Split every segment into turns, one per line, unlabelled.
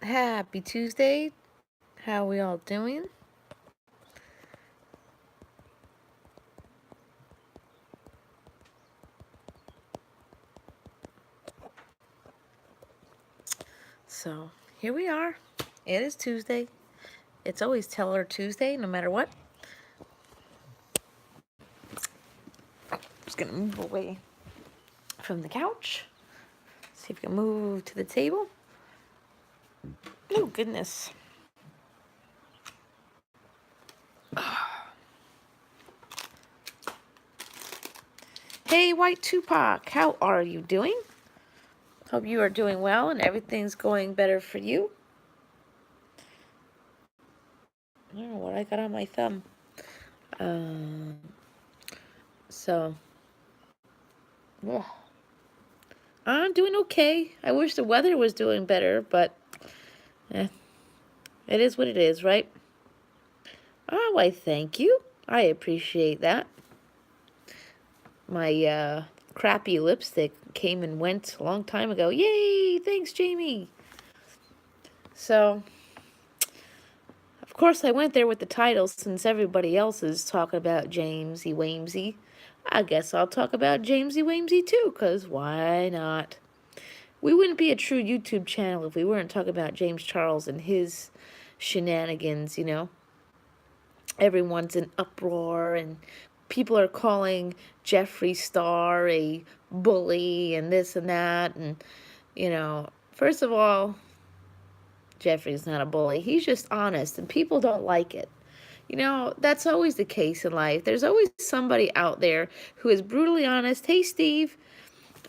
Happy Tuesday. How we all doing? So, here we are. It is Tuesday. It's always Teller Tuesday, no matter what. Just gonna move away from the couch. See if we can move to the table. Oh, goodness. Hey, White Tupac, how are you doing? Hope you are doing well and everything's going better for you. I don't know what I got on my thumb. Yeah. I'm doing okay. I wish the weather was doing better, but it is what it is, right? Oh, why, thank you. I appreciate that. My crappy lipstick came and went a long time ago. Yay! Thanks, Jamie. So, of course, I went there with the title since everybody else is talking about Jamesy Wamesy. I guess I'll talk about Jamesy Wamesy too, because why not? We wouldn't be a true YouTube channel if we weren't talking about James Charles and his shenanigans, you know? Everyone's in uproar and people are calling Jeffree Star a bully and this and that. And, you know, first of all, Jeffree's not a bully. He's just honest and people don't like it. You know, that's always the case in life. There's always somebody out there who is brutally honest. Hey, Steve.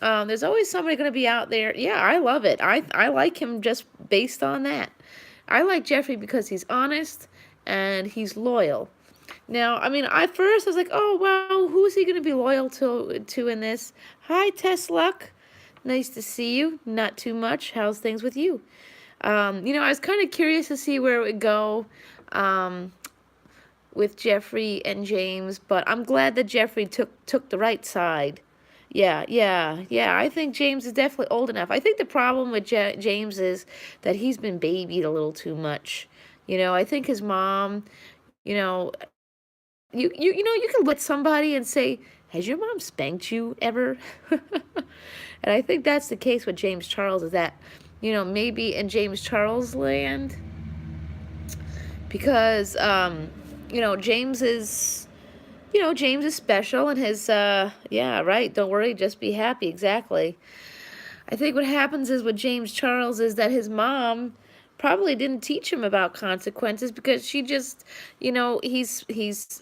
There's always somebody going to be out there. Yeah, I love it. I like him just based on that. I like Jeffree because he's honest and he's loyal. Now, I mean, at first I was like, oh, well, who's he going to be loyal to in this? Hi, Tess Luck. Nice to see you. Not too much. How's things with you? You know, I was kind of curious to see where it would go with Jeffree and James, but I'm glad that Jeffree took the right side. Yeah. I think James is definitely old enough. I think the problem with James is that he's been babied a little too much. You know, I think his mom, you know, you know, you can look at somebody and say, has your mom spanked you ever? And I think that's the case with James Charles, is that, you know, maybe in James Charles land, because, you know, James is special and his, yeah, right, don't worry, just be happy, exactly. I think what happens is with James Charles is that his mom probably didn't teach him about consequences because she just, you know, he's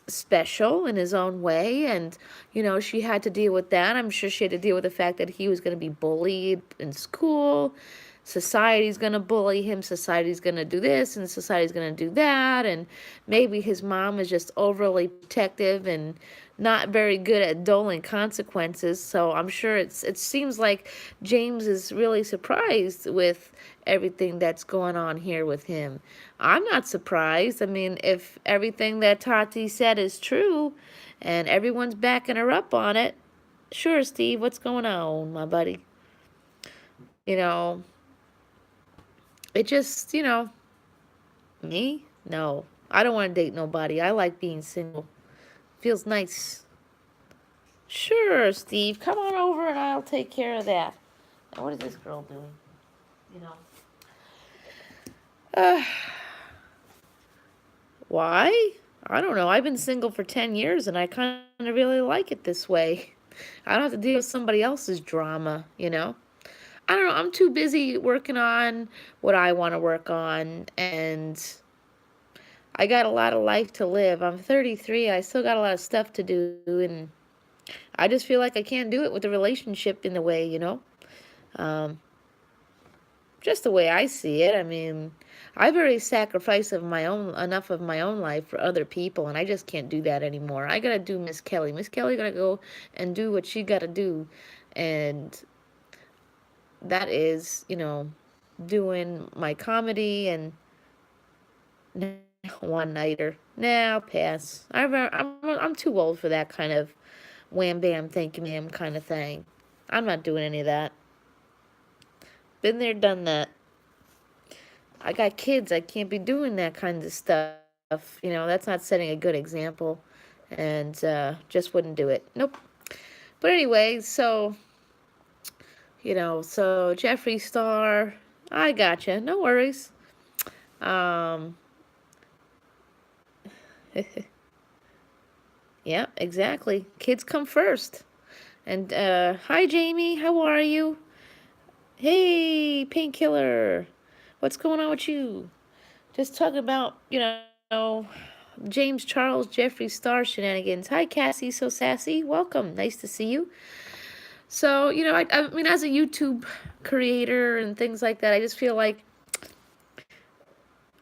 special in his own way, and you know, she had to deal with that. I'm sure she had to deal with the fact that he was going to be bullied in school. Society's going to bully him, society's going to do this, and society's going to do that, and maybe his mom is just overly protective and not very good at doling consequences. So I'm sure it seems like James is really surprised with everything that's going on here with him. I'm not surprised. I mean, if everything that Tati said is true and everyone's backing her up on it, sure, Steve, what's going on, my buddy? You know, it just, you know, me? No. I don't want to date nobody. I like being single. Feels nice. Sure, Steve. Come on over and I'll take care of that. Now, what is this girl doing? You know. Why? I don't know. I've been single for 10 years and I kind of really like it this way. I don't have to deal with somebody else's drama, you know? I don't know. I'm too busy working on what I want to work on, and I got a lot of life to live. I'm 33. I still got a lot of stuff to do, and I just feel like I can't do it with the relationship in the way, you know? Just the way I see it. I mean, I've already sacrificed enough of my own life for other people, and I just can't do that anymore. I gotta do Miss Kelly. Miss Kelly gotta go and do what she gotta do, and that is, you know, doing my comedy and one nighter. Nah, I'll pass. I'm too old for that kind of wham bam thank you ma'am kind of thing. I'm not doing any of that. Been there, done that. I got kids. I can't be doing that kind of stuff. You know, that's not setting a good example. And just wouldn't do it. Nope. But anyway, so, you know, so Jeffree Star, I gotcha. No worries. Yeah, exactly. Kids come first. And hi, Jamie. How are you? Hey, Painkiller. What's going on with you? Just talking about, you know, James Charles, Jeffree Star shenanigans. Hi, Cassie, so sassy. Welcome. Nice to see you. So, you know, I mean, as a YouTube creator and things like that, I just feel like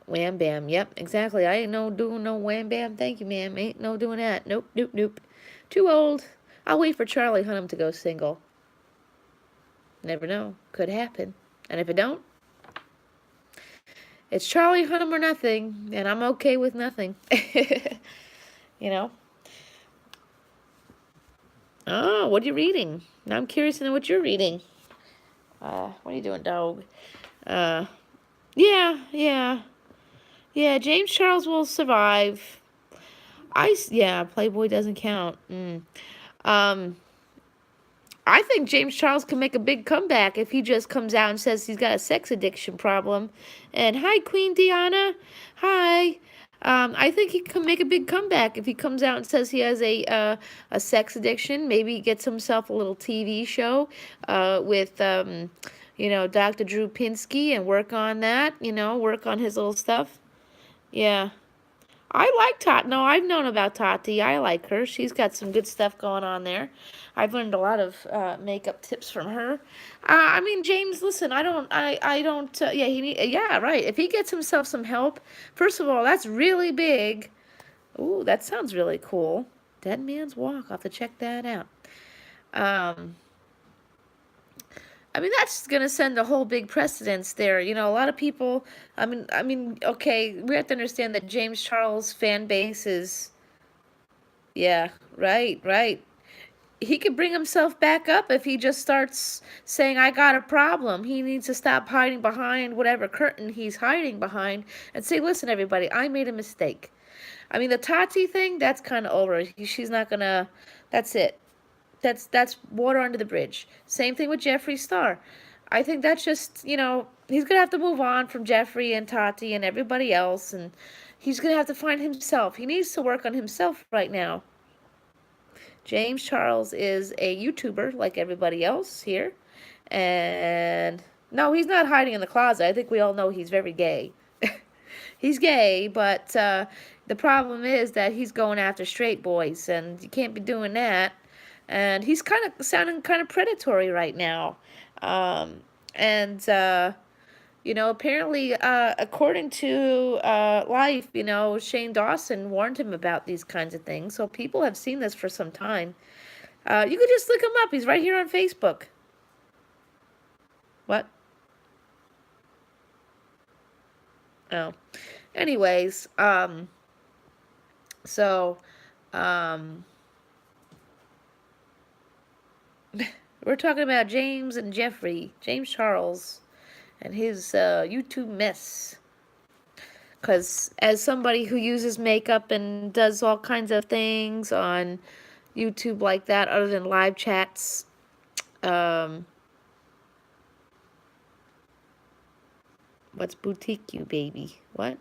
wham bam. Yep, exactly. I ain't no doing no wham bam. Thank you, ma'am. Ain't no doing that. Nope, nope, nope. Too old. I'll wait for Charlie Hunnam to go single. Never know. Could happen. And if it don't, it's Charlie Hunnam or nothing, and I'm okay with nothing. You know? Oh, what are you reading? Now I'm curious to know what you're reading. What are you doing, dog? Yeah. James Charles will survive. Yeah, Playboy doesn't count. I think James Charles can make a big comeback if he just comes out and says he's got a sex addiction problem. And hi, Queen Diana. Hi. I think he can make a big comeback if he comes out and says he has a sex addiction. Maybe he gets himself a little TV show with, you know, Dr. Drew Pinsky and work on that, you know, work on his little stuff. Yeah. I like Tati. No, I've known about Tati. I like her. She's got some good stuff going on there. I've learned a lot of makeup tips from her. I mean, James, listen, I don't, yeah, right. If he gets himself some help, first of all, that's really big. Ooh, that sounds really cool. Dead Man's Walk. I'll have to check that out. I mean, that's going to send a whole big precedence there. You know, a lot of people, I mean, okay, we have to understand that James Charles' fan base is, yeah, right. He could bring himself back up if he just starts saying, I got a problem. He needs to stop hiding behind whatever curtain he's hiding behind and say, listen, everybody, I made a mistake. I mean, the Tati thing, that's kind of over. She's not going to, that's it. That's water under the bridge. Same thing with Jeffree Star. I think that's just, you know, he's going to have to move on from Jeffree and Tati and everybody else, and he's going to have to find himself. He needs to work on himself right now. James Charles is a YouTuber like everybody else here. And no, he's not hiding in the closet. I think we all know he's very gay. He's gay, but the problem is that he's going after straight boys, and you can't be doing that. And he's kind of sounding kind of predatory right now. You know, apparently, according to Life, you know, Shane Dawson warned him about these kinds of things. So people have seen this for some time. You could just look him up. He's right here on Facebook. What? Oh. Anyways, we're talking about James and Jeffree, James Charles, and his YouTube mess. Because as somebody who uses makeup and does all kinds of things on YouTube like that, other than live chats, what's Boutique You, baby? What?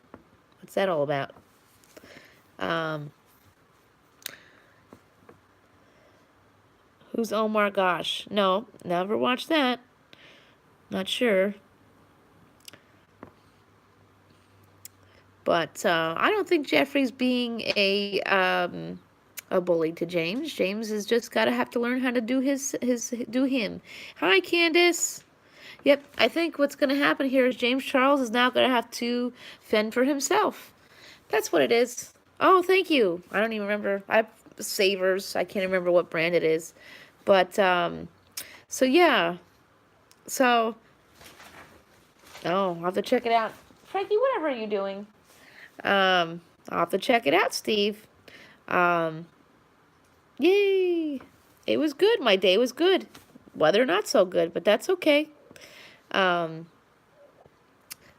What's that all about? Who's Omar Gosh? No, never watched that. Not sure. But I don't think Jeffree's being a bully to James. James has just got to have to learn how to do do him. Hi, Candace. Yep, I think what's going to happen here is James Charles is now going to have to fend for himself. That's what it is. Oh, thank you. I don't even remember. I have Savers. I can't remember what brand it is. But, so yeah. So, oh, I'll have to check it out. Frankie, whatever are you doing? I'll have to check it out, Steve. Yay. It was good. My day was good. Weather not so good, but that's okay.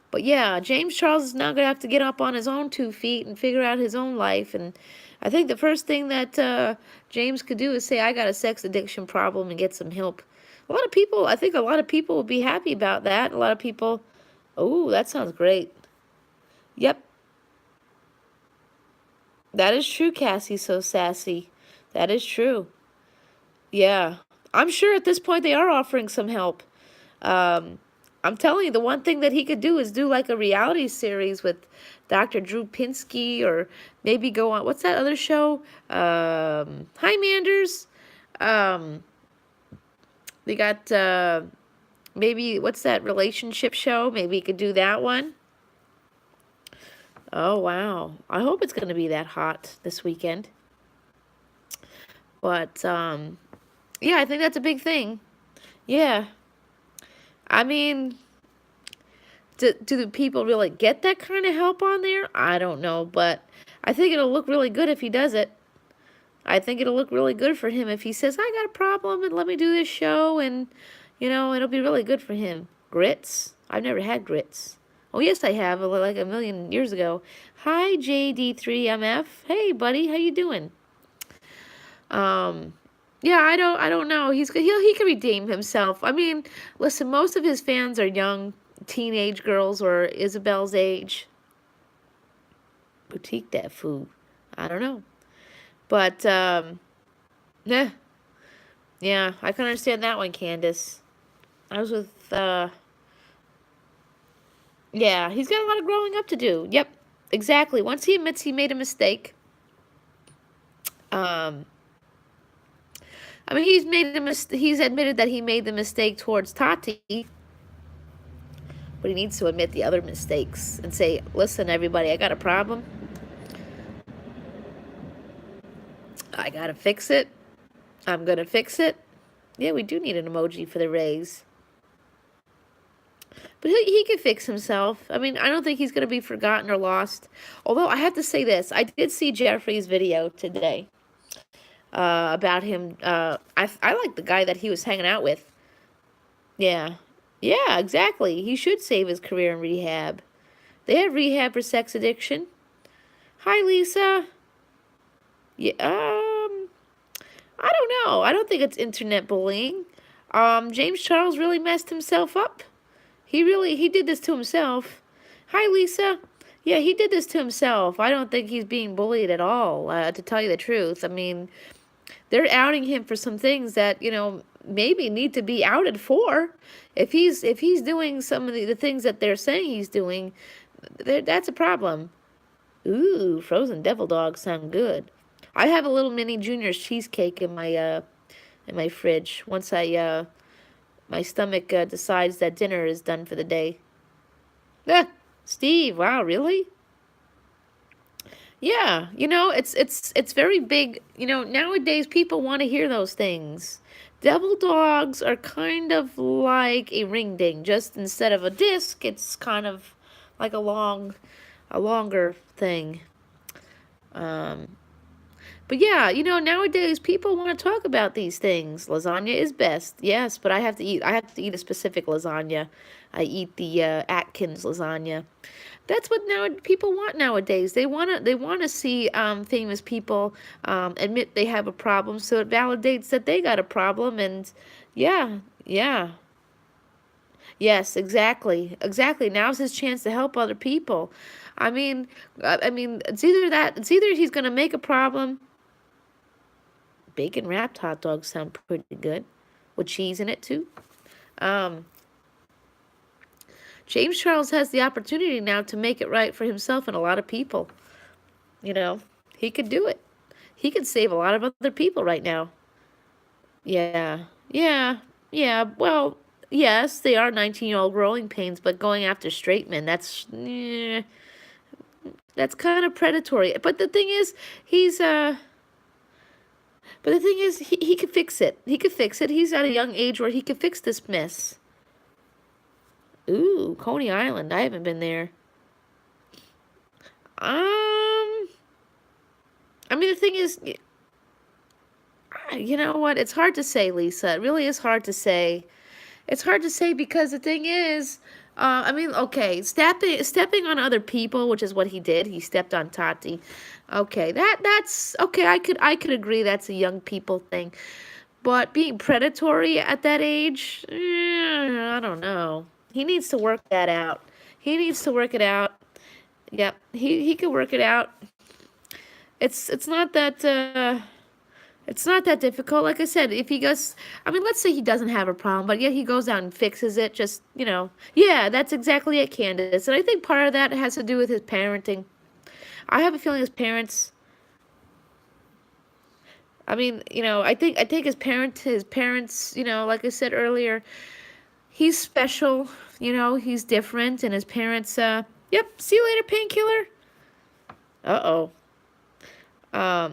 But yeah, James Charles is now gonna have to get up on his own 2 feet and figure out his own life. And I think the first thing that James could do is say, "I got a sex addiction problem," and get some help. I think a lot of people will be happy about that. A lot of people, oh, that sounds great. Yep, that is true, Cassie. So sassy. That is true. Yeah, I'm sure at this point they are offering some help. Um, I'm telling you, the one thing that he could do is do like a reality series with Dr. Drew Pinsky, or maybe go on, what's that other show? Hi, Manders. Um, they got, maybe, what's that relationship show? Maybe he could do that one. Oh, wow. I hope it's going to be that hot this weekend. But, yeah, I think that's a big thing. Yeah. I mean, do the people really get that kind of help on there? I don't know, but I think it'll look really good if he does it. I think it'll look really good for him if he says, "I got a problem and let me do this show," and, it'll be really good for him. Grits? I've never had grits. Oh, yes, I have, like a million years ago. Hi, JD3MF. Hey, buddy, how you doing? Yeah, I don't know. He can redeem himself. I mean, listen, most of his fans are young teenage girls or Isabel's age. Boutique that food. I don't know. But, yeah. Yeah, I can understand that one, Candace. I was with, yeah, he's got a lot of growing up to do. Yep, exactly. Once he admits he made a mistake, I mean, he's admitted that he made the mistake towards Tati, but he needs to admit the other mistakes and say, "Listen, everybody, I got a problem. I gotta fix it. I'm gonna fix it." Yeah, we do need an emoji for the rays. But he can fix himself. I mean, I don't think he's going to be forgotten or lost. Although, I have to say this. I did see Jeffrey's video today about him. I like the guy that he was hanging out with. Yeah. Yeah, exactly. He should save his career in rehab. They have rehab for sex addiction. Hi, Lisa. Yeah, I don't know. I don't think it's internet bullying. James Charles really messed himself up. He did this to himself. Hi, Lisa. Yeah, he did this to himself. I don't think he's being bullied at all, to tell you the truth. I mean, they're outing him for some things that, maybe need to be outed for. If he's doing some of the things that they're saying he's doing, that's a problem. Ooh, frozen devil dogs sound good. I have a little mini Junior's cheesecake in my fridge. Once my stomach decides that dinner is done for the day. Steve, wow, really? Yeah, it's very big. Nowadays people want to hear those things. Devil dogs are kind of like a ring ding, just instead of a disc, it's kind of like a longer thing. But yeah, nowadays people want to talk about these things. Lasagna is best, yes, but I have to eat a specific lasagna. I eat the Atkins lasagna. That's what people want nowadays. They wanna see famous people admit they have a problem, so it validates that they got a problem. And yeah, yeah. Yes, exactly. Exactly. Now's his chance to help other people. I mean, it's either he's going to make a problem. Bacon wrapped hot dogs sound pretty good, with cheese in it too. James Charles has the opportunity now to make it right for himself and a lot of people. He could do it. He could save a lot of other people right now. Yeah, yeah, yeah. Well, yes, they are 19-year-old growing pains, but going after straight men, that's kind of predatory. But the thing is, he could fix it. He could fix it. He's at a young age where he could fix this mess. Ooh, Coney Island. I haven't been there. I mean, the thing is, you know what? It's hard to say, Lisa. It really is hard to say. It's hard to say because the thing is, I mean, okay, stepping on other people, which is what he did. He stepped on Tati. Okay, that's okay. I could agree that's a young people thing. But being predatory at that age, I don't know. He needs to work that out. He needs to work it out. Yep, he could work it out. It's not that it's not that difficult. Like I said, if he goes, I mean, let's say he doesn't have a problem, but yeah, he goes out and fixes it. Just yeah, that's exactly it, Candace. And I think part of that has to do with his parenting. I have a feeling his parents. I mean, I think his parents, like I said earlier, he's special. He's different, and his parents. Yep. See you later, painkiller. Uh oh.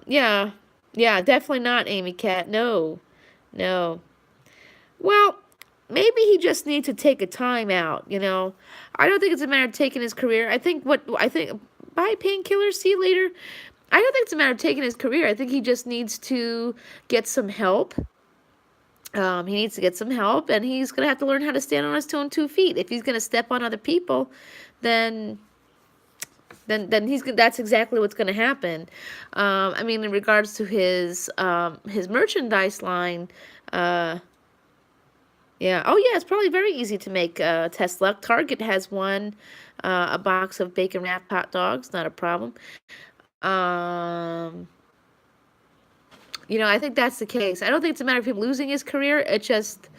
Yeah. Yeah. Definitely not Amy Cat. No. No. Well, maybe he just needs to take a time out. I don't think it's a matter of taking his career. I think bye painkiller. See you later. I don't think it's a matter of taking his career. I think he just needs to get some help. He needs to get some help, and he's gonna have to learn how to stand on his own 2 feet. If he's gonna step on other people, then that's exactly what's gonna happen. I mean, in regards to his merchandise line, yeah. Oh yeah, it's probably very easy to make Tesla. Target has one, a box of bacon wrapped hot dogs, not a problem. Um, I think that's the case. I don't think it's a matter of him losing his career. It's just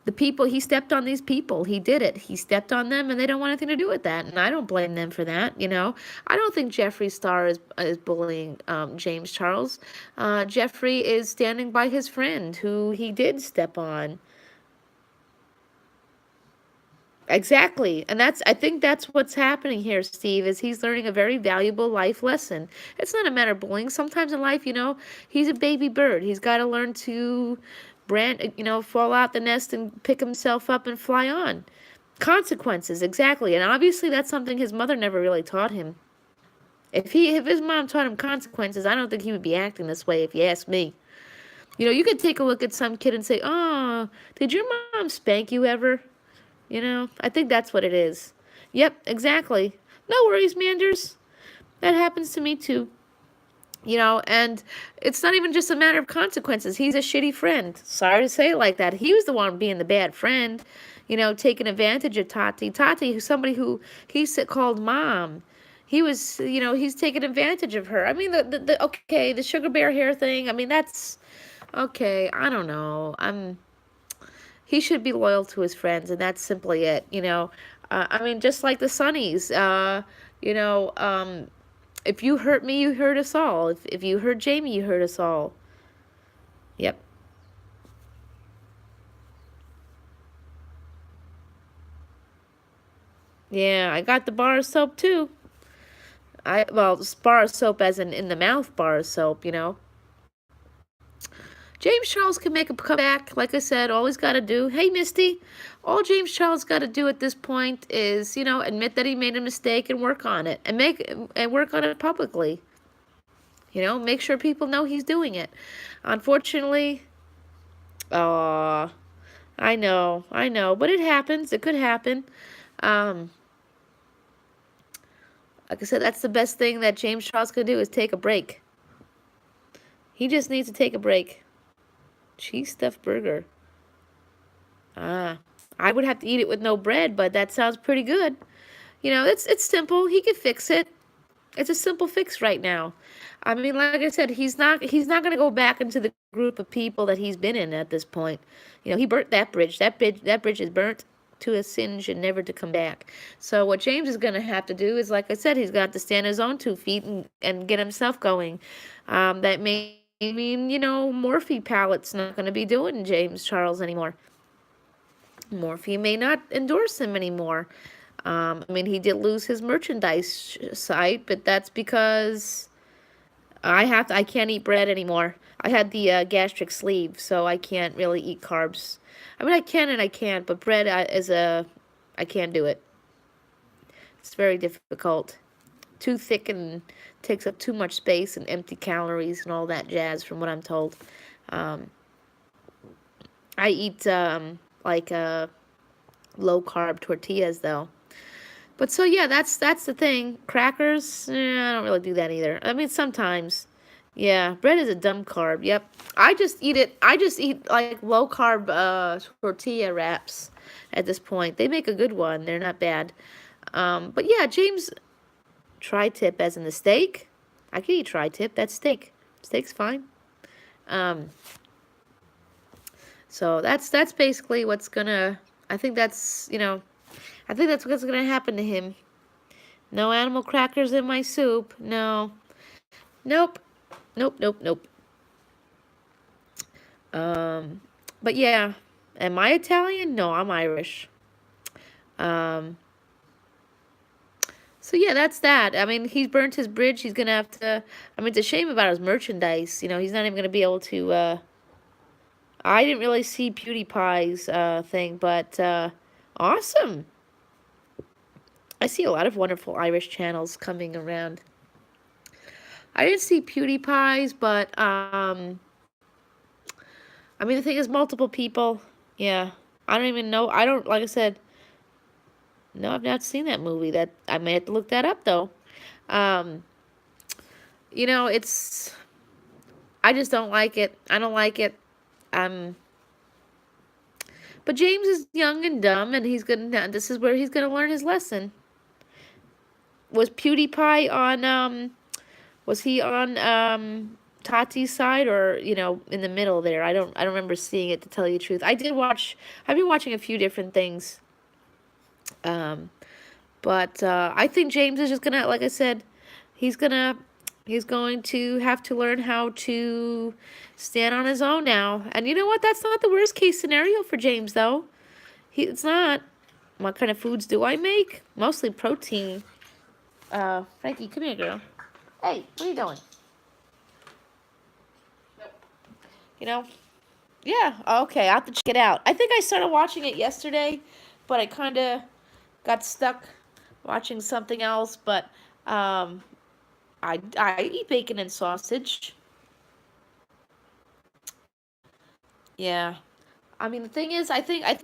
the people, he stepped on these people. He did it. He stepped on them, and they don't want anything to do with that. And I don't blame them for that. I don't think Jeffree Star is bullying James Charles. Jeffree is standing by his friend who he did step on. Exactly. And I think that's what's happening here, Steve, is he's learning a very valuable life lesson. It's not a matter of bullying. Sometimes in life, he's a baby bird. He's got to learn to fall out the nest and pick himself up and fly on. Consequences, exactly. And obviously that's something his mother never really taught him. If his mom taught him consequences, I don't think he would be acting this way, if you ask me. You could take a look at some kid and say, "Oh, did your mom spank you ever?" I think that's what it is. Yep, exactly. No worries, Manders. That happens to me too. And it's not even just a matter of consequences. He's a shitty friend. Sorry to say it like that. He was the one being the bad friend, taking advantage of Tati. Tati, who's somebody who he called mom. He was, he's taking advantage of her. I mean, the sugar bear hair thing. I mean, that's okay. I don't know. He should be loyal to his friends, and that's simply it. I mean, just like the Sunnies. If you hurt me, you hurt us all. If you hurt Jamie, you hurt us all. Yep. Yeah, I got the bar of soap too. Well, bar of soap as in the mouth bar of soap. James Charles can make a comeback. Like I said, all he's got to do, hey, Misty, all James Charles got to do at this point is, admit that he made a mistake and work on it, and work on it publicly. Make sure people know he's doing it. Unfortunately, I know, but it happens. It could happen. Like I said, that's the best thing that James Charles could do is take a break. He just needs to take a break. Cheese stuffed burger. I would have to eat it with no bread, but that sounds pretty good. It's simple. He could fix it. It's a simple fix right now. I mean, like I said, he's not going to go back into the group of people that he's been in at this point. He burnt that bridge. That bridge is burnt to a singe and never to come back. So what James is going to have to do is, like I said, he's got to stand on his own 2 feet and get himself going. That may mean, Morphe Palette's not going to be doing James Charles anymore. Morphe may not endorse him anymore. I mean, he did lose his merchandise site, but that's because I can't eat bread anymore. I had the gastric sleeve, so I can't really eat carbs. I mean, I can and I can't, but bread I can't do it. It's very difficult. Too thick and takes up too much space and empty calories and all that jazz, from what I'm told. I eat like low carb tortillas though. But so yeah, that's the thing. Crackers, I don't really do that either. I mean, sometimes. Yeah, bread is a dumb carb. Yep. I just eat it. I just eat like low carb tortilla wraps at this point. They make a good one. They're not bad. But yeah, James, tri-tip as in the steak. I can eat tri-tip. That's steak. Steak's fine. Um, so that's basically what's gonna. I think that's I think that's what's gonna happen to him. No animal crackers in my soup. No. Nope. Nope. Nope. Nope. But yeah, am I Italian? No, I'm Irish. Um, so yeah, that's that. I mean, he's burnt his bridge. He's gonna have to. I mean, it's a shame about his merchandise. He's not even gonna be able to. I didn't really see PewDiePie's thing, but awesome. I see a lot of wonderful Irish channels coming around. I didn't see PewDiePie's, but I mean, the thing is, multiple people. Yeah, I don't even know. I don't, like I said, no, I've not seen that movie. That I may have to look that up though. Um, it's. I just don't like it. I don't like it. But James is young and dumb, and he's gonna. This is where he's gonna learn his lesson. Was PewDiePie on? Was he on Tati's side, or in the middle there? I don't remember seeing it, to tell you the truth. I've been watching a few different things. But I think James is just gonna, like I said, he's going to have to learn how to stand on his own now. And you know what? That's not the worst case scenario for James, though. It's not. What kind of foods do I make? Mostly protein. Frankie, come here, girl. Hey, what are you doing? Yeah, okay, I'll have to check it out. I think I started watching it yesterday, but I kind of got stuck watching something else. But I eat bacon and sausage. Yeah. I mean, the thing is, I think I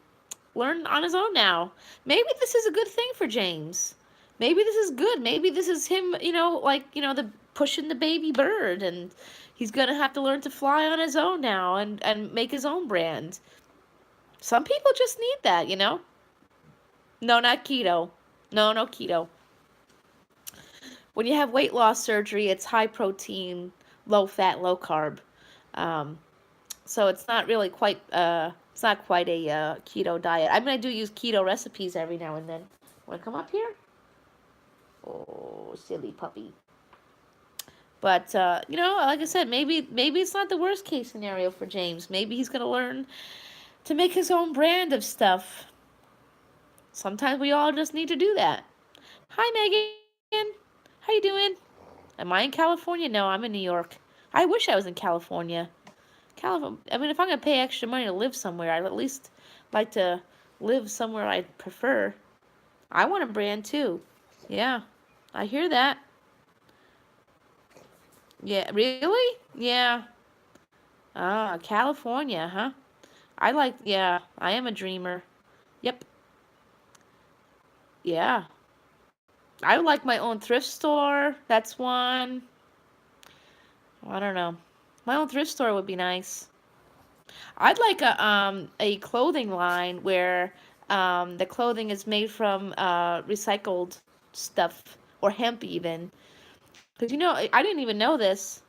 learned on his own now. Maybe this is a good thing for James. Maybe this is good. Maybe this is him, the pushing the baby bird, and he's gonna have to learn to fly on his own now and make his own brand. Some people just need that, No, not keto. No, no keto. When you have weight loss surgery, it's high protein, low fat, low carb. So it's not really quite, it's not quite a keto diet. I mean, I do use keto recipes every now and then. Want to come up here? Oh, silly puppy. But, like I said, maybe it's not the worst case scenario for James. Maybe he's going to learn to make his own brand of stuff. Sometimes we all just need to do that. Hi, Megan. How you doing? Am I in California? No, I'm in New York. I wish I was in California. I mean, if I'm going to pay extra money to live somewhere, I'd at least like to live somewhere I prefer. I want a brand too. Yeah, I hear that. Yeah, really? Yeah. Ah, California, huh? Yeah, I am a dreamer. Yep. Yeah. I would like my own thrift store. That's one. I don't know. My own thrift store would be nice. I'd like a clothing line where the clothing is made from recycled stuff, or hemp even. Because I didn't even know this.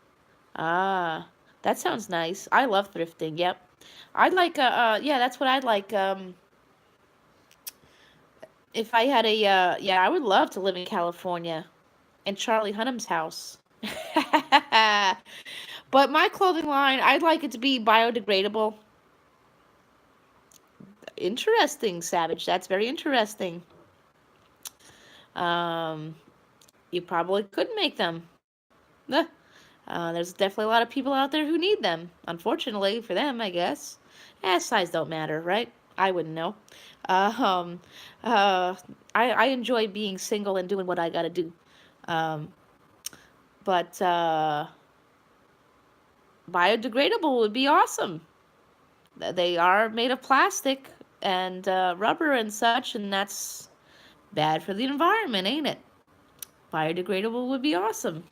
Ah, that sounds nice. I love thrifting. Yep. I'd like yeah, that's what I'd like. If I had yeah, I would love to live in California, in Charlie Hunnam's house. But my clothing line, I'd like it to be biodegradable. Interesting, Savage. That's very interesting. You probably could make them. There's definitely a lot of people out there who need them. Unfortunately for them, I guess. Size don't matter, right? I wouldn't know. I enjoy being single and doing what I gotta do. But biodegradable would be awesome. They are made of plastic, and rubber and such, and that's bad for the environment, ain't it? Biodegradable would be awesome.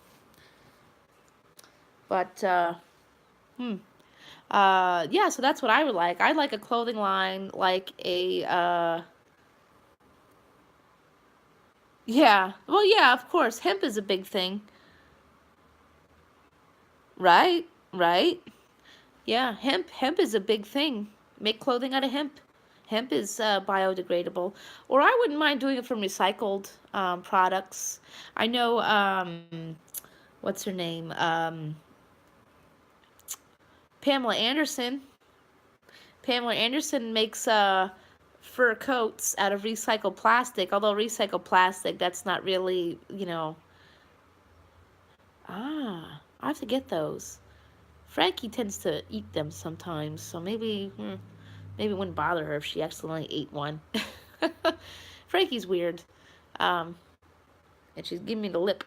But yeah, so that's what I would like. I'd like a clothing line, like a yeah. Well, yeah, of course. Hemp is a big thing. Right? Right? Yeah, hemp is a big thing. Make clothing out of hemp. Hemp is biodegradable. Or I wouldn't mind doing it from recycled products. I know what's her name? Pamela Anderson. Pamela Anderson makes fur coats out of recycled plastic, although recycled plastic, that's not really, I have to get those. Frankie tends to eat them sometimes, so maybe it wouldn't bother her if she accidentally ate one. Frankie's weird. And she's giving me the lip.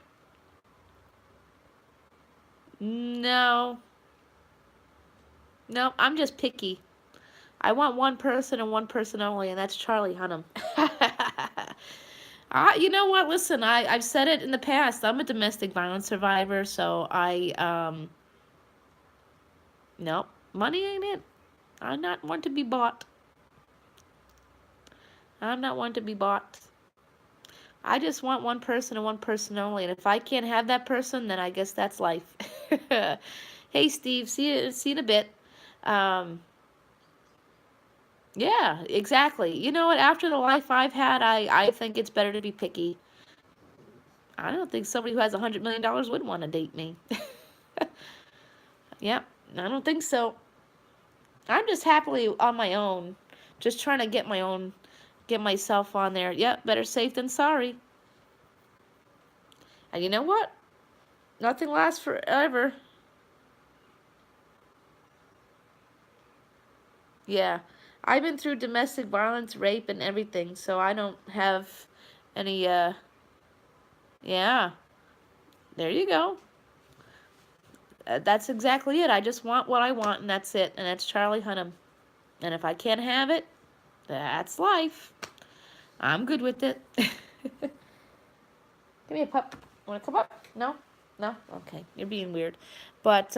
No, I'm just picky. I want one person and one person only, and that's Charlie Hunnam. You know what? Listen, I've said it in the past. I'm a domestic violence survivor, so no, money ain't it. I'm not one to be bought. I'm not one to be bought. I just want one person and one person only, and if I can't have that person, then I guess that's life. Hey, Steve, see you in a bit. Yeah, exactly. You know what? After the life I've had, I think it's better to be picky. I don't think somebody who has $100 million would want to date me. Yep, I don't think so. I'm just happily on my own, just trying to get myself on there. Yep, better safe than sorry. And you know what? Nothing lasts forever. Yeah, I've been through domestic violence, rape, and everything, so I don't have any, yeah, there you go. That's exactly it. I just want what I want, and that's it, and that's Charlie Hunnam. And if I can't have it, that's life. I'm good with it. Give me a pup. Want to come up? No? No? Okay, you're being weird. But,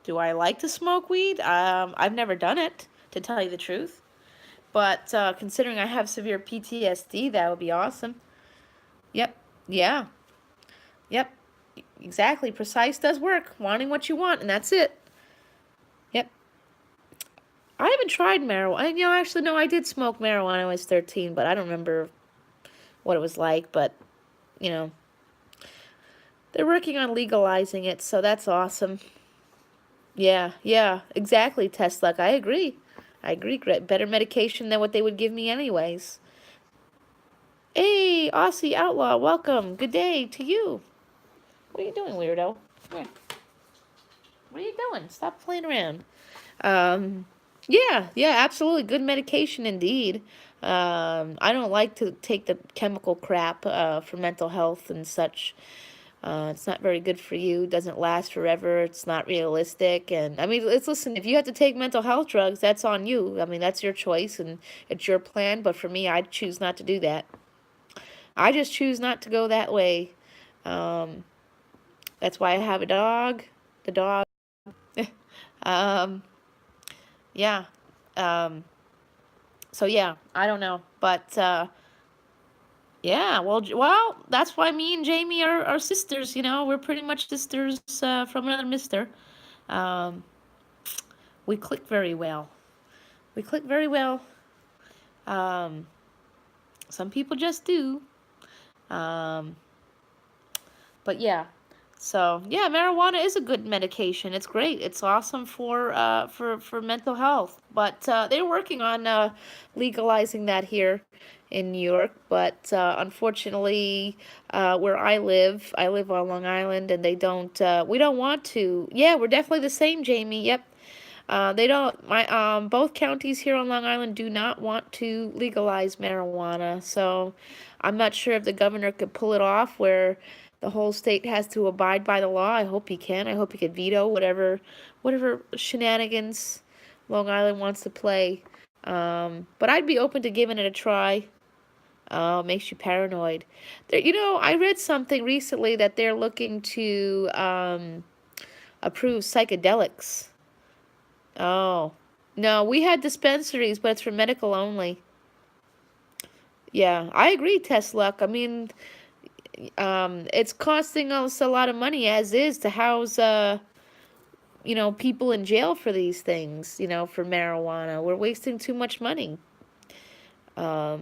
do I like to smoke weed? I've never done it, to tell you the truth. But considering I have severe PTSD, that would be awesome. Yep. Yeah. Yep. Exactly. Precise does work. Wanting what you want, and that's it. Yep. I haven't tried marijuana. Actually, no, I did smoke marijuana when I was 13, but I don't remember what it was like. But, they're working on legalizing it, so that's awesome. Yeah, exactly, Tesla. I agree. Great. Better medication than what they would give me anyways. Hey, Aussie Outlaw, welcome. Good day to you. What are you doing, weirdo? Come here. What are you doing? Stop playing around. Yeah, absolutely. Good medication indeed. I don't like to take the chemical crap for mental health and such. It's not very good for you. Doesn't last forever. It's not realistic. And I mean, listen. If you have to take mental health drugs, that's on you. I mean, that's your choice and it's your plan. But for me, I choose not to do that. I just choose not to go that way. That's why I have a dog. The dog. Yeah. So yeah, I don't know, but yeah. Well, that's why me and Jamie are sisters. We're pretty much sisters from another mister. We click very well. Some people just do. But yeah. So yeah, marijuana is a good medication. It's great. It's awesome for mental health. But they're working on legalizing that here in New York. But unfortunately, where I live on Long Island, and they don't. We don't want to. Yeah, we're definitely the same, Jamie. Yep. They don't. Both counties here on Long Island do not want to legalize marijuana. So I'm not sure if the governor could pull it off where the whole state has to abide by the law. I hope he can. I hope he can veto whatever shenanigans Long Island wants to play. But I'd be open to giving it a try. Makes you paranoid. I read something recently that they're looking to approve psychedelics. Oh, no, we had dispensaries, but it's for medical only. Yeah, I agree, Tesla. I mean, it's costing us a lot of money as is to house, people in jail for these things, for marijuana. We're wasting too much money. I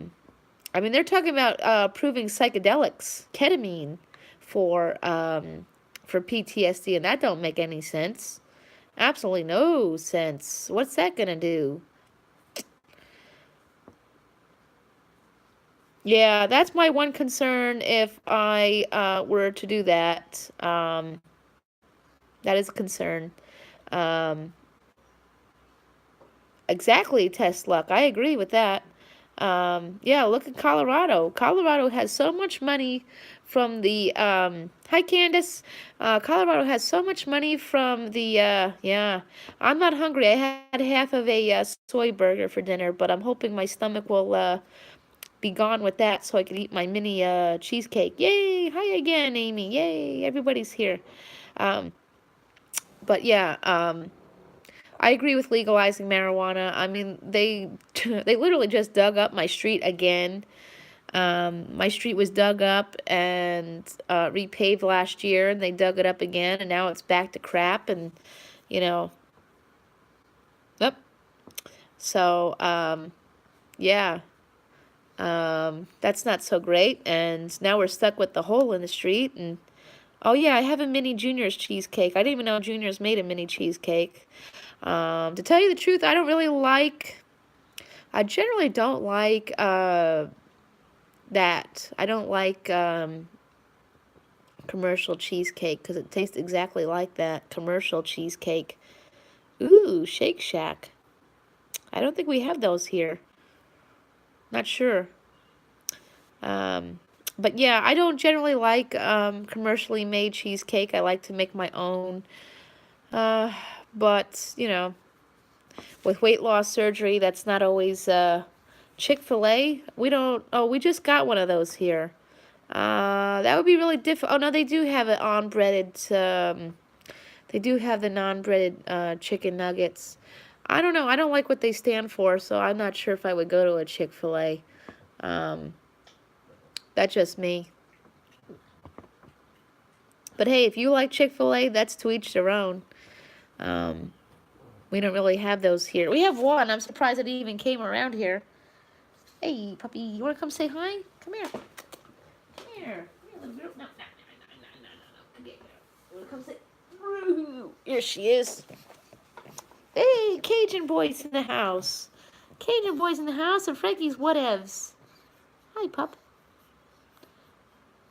mean, they're talking about approving psychedelics, ketamine, for PTSD, and that don't make any sense. Absolutely no sense. What's that gonna do? Yeah, that's my one concern if I were to do that. That is a concern. Um, exactly, test luck. I agree with that. Yeah, look at Colorado. Colorado has so much money from the, hi Candace. Colorado has so much money from the, yeah. I'm not hungry. I had half of a soy burger for dinner, but I'm hoping my stomach will be gone with that so I can eat my mini cheesecake. Yay! Hi again, Amy. Yay! Everybody's here. Um, but yeah, I agree with legalizing marijuana. I mean, they they literally just dug up my street again. My street was dug up and repaved last year, and they dug it up again, and now it's back to crap. And you know, yep. So yeah, that's not so great. And now we're stuck with the hole in the street. And oh yeah, I have a mini Junior's cheesecake. I didn't even know Junior's made a mini cheesecake. To tell you the truth, I don't really like. I generally don't like that. I don't like commercial cheesecake because it tastes exactly like that commercial cheesecake. Ooh, Shake Shack. I don't think we have those here. Not sure. Um, but yeah, I don't generally like commercially made cheesecake. I like to make my own. Uh, but, with weight loss surgery, that's not always Chick-fil-A. We don't, oh, we just got one of those here. That would be really difficult. Oh, no, they do have it on-breaded, they do have the non-breaded chicken nuggets. I don't know. I don't like what they stand for, so I'm not sure if I would go to a Chick-fil-A. That's just me. But hey, if you like Chick-fil-A, that's to each their own. We don't really have those here. We have one. I'm surprised it even came around here. Hey, puppy, you want to come say hi? Come here. Come here. Come here, little girl. No. Come here, girl. You want to come say? Here she is. Hey, Cajun boys in the house. Cajun boys in the house and Frankie's whatevs. Hi, pup.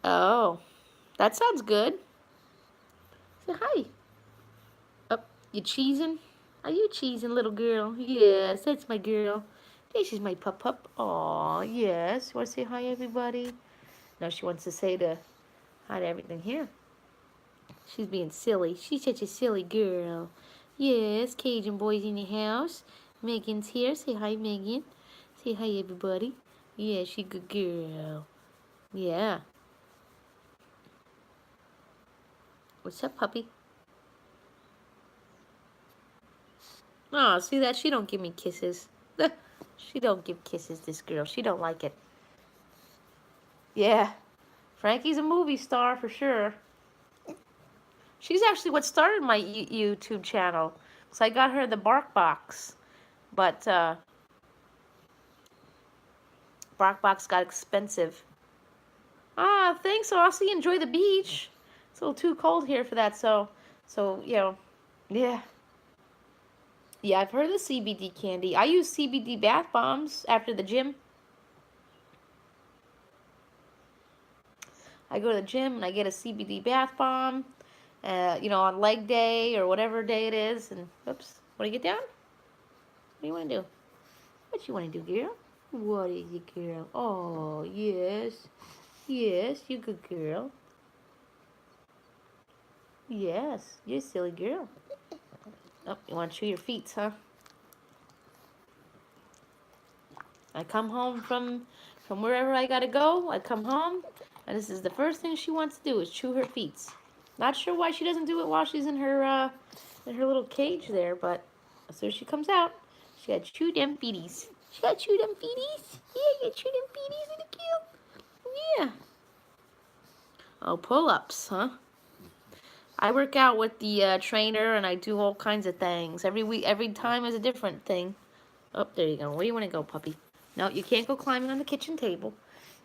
Oh, that sounds good. Say hi. Oh, you cheesing? Are you cheesing, little girl? Yes, that's my girl. This is my pup. Aw, yes. You want to say hi, everybody? No, she wants to say hi to everything here. She's being silly. She's such a silly girl. Yes, Cajun boys in the house. Megan's here. Say hi, Megan. Say hi, everybody. Yeah, she's a good girl. Yeah. What's up, puppy? Oh, see that? She don't give me kisses. She don't give kisses, this girl. She don't like it. Yeah. Frankie's a movie star for sure. She's actually what started my YouTube channel. So I got her the BarkBox. But BarkBox got expensive. Ah, thanks, Aussie. Enjoy the beach. It's a little too cold here for that, so yeah. Yeah, I've heard of the CBD candy. I use CBD bath bombs after the gym. I go to the gym and I get a CBD bath bomb, on leg day or whatever day it is. And, oops, want to get down? What do you want to do? What you want to do, girl? What is it, girl? Oh, yes. Yes, you good girl. Yes, you silly girl. Oh, you want to chew your feet, huh? I come home from wherever I gotta go. I come home, and this is the first thing she wants to do is chew her feet. Not sure why she doesn't do it while she's in her little cage there, but as soon as she comes out, she got to chew them feeties. She got to chew them feeties. Yeah, you got to chew them feeties in the cute. Yeah. Oh, pull-ups, huh? I work out with the trainer, and I do all kinds of things. Every week, every time is a different thing. Oh, there you go. Where do you want to go, puppy? No, you can't go climbing on the kitchen table.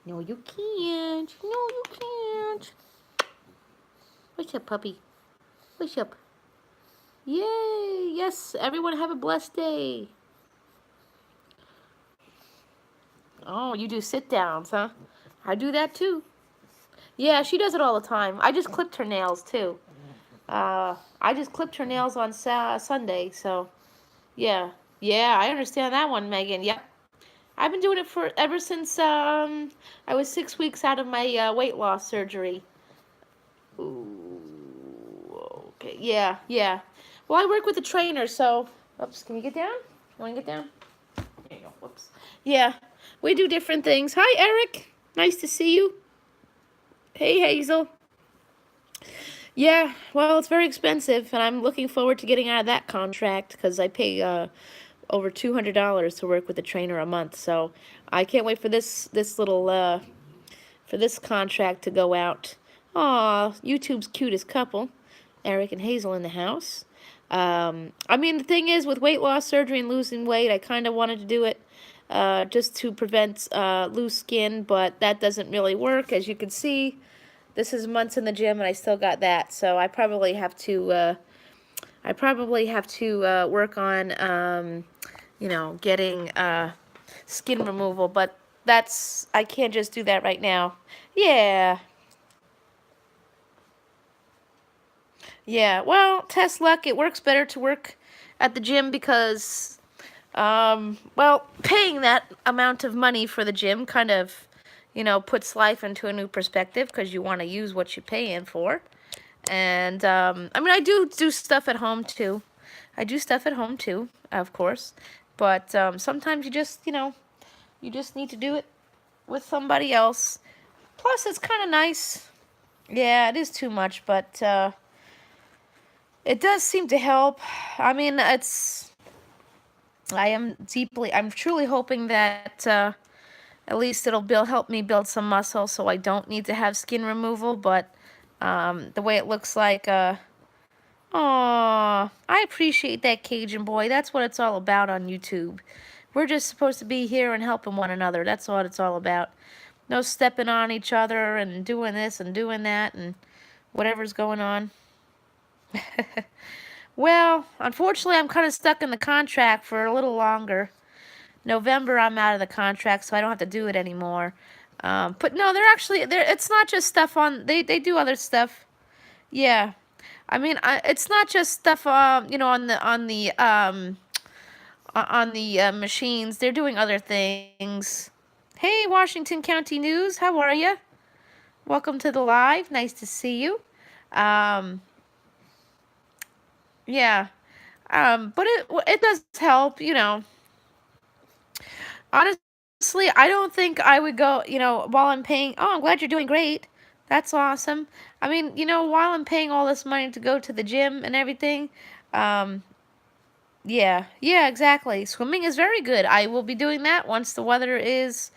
No, you can't. No, you can't. What's up, puppy? What's up? Yay! Yes, everyone have a blessed day. Oh, you do sit-downs, huh? I do that, too. Yeah, she does it all the time. I just clipped her nails, too. I just clipped her nails on Sunday, so... Yeah. Yeah, I understand that one, Megan. Yep. I've been doing it for ever since I was 6 weeks out of my weight loss surgery. Ooh, okay. Yeah, yeah. Well, I work with a trainer, so... Oops, can you get down? You want to get down? There you go. Whoops. Yeah, we do different things. Hi, Eric. Nice to see you. Hey, Hazel. Yeah, well, it's very expensive, and I'm looking forward to getting out of that contract because I pay over $200 to work with a trainer a month. So I can't wait for this little for this contract to go out. Aw, YouTube's cutest couple, Eric and Hazel in the house. I mean, the thing is, with weight loss surgery and losing weight, I kind of wanted to do it just to prevent loose skin, but that doesn't really work, as you can see. This is months in the gym, and I still got that. So I probably have to work on you know, getting skin removal, but I can't just do that right now. Yeah. Yeah, well, test luck. It works better to work at the gym because, well, paying that amount of money for the gym kind of, you know, puts life into a new perspective because you want to use what you pay in for. And, I mean, I do stuff at home, too. I do stuff at home, too, of course. But sometimes you just, you know, you just need to do it with somebody else. Plus, it's kind of nice. Yeah, it is too much, but it does seem to help. I mean, I'm truly hoping that at least it'll help me build some muscle so I don't need to have skin removal, but the way it looks like, aw, I appreciate that, Cajun boy. That's what it's all about on YouTube. We're just supposed to be here and helping one another. That's what it's all about. No stepping on each other and doing this and doing that and whatever's going on. Well, unfortunately, I'm kind of stuck in the contract for a little longer. November, I'm out of the contract, so I don't have to do it anymore. But no, it's not just stuff on, they do other stuff. Yeah. I mean, it's not just stuff, you know, on the machines. They're doing other things. Hey, Washington County News, how are you? Welcome to the live. Nice to see you. Yeah. But it does help, you know. Honestly, I don't think I would go, you know, while I'm paying. Oh, I'm glad you're doing great. That's awesome. I mean, you know, while I'm paying all this money to go to the gym and everything, um, yeah, yeah, exactly. Swimming is very good. I will be doing that once the weather is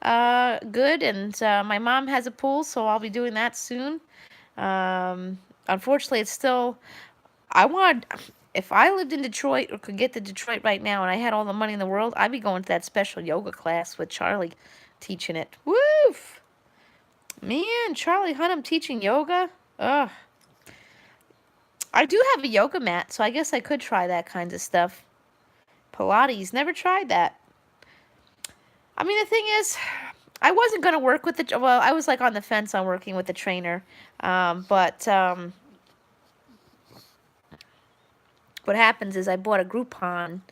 good, and my mom has a pool, so I'll be doing that soon. Unfortunately, it's still, if I lived in Detroit or could get to Detroit right now and I had all the money in the world, I'd be going to that special yoga class with Charlie teaching it. Woof! Man, Charlie Hunnam teaching yoga? Ugh. I do have a yoga mat, so I guess I could try that kind of stuff. Pilates, never tried that. I mean, the thing is, I wasn't going to work with well, I was like on the fence on working with the trainer. But what happens is I bought a Groupon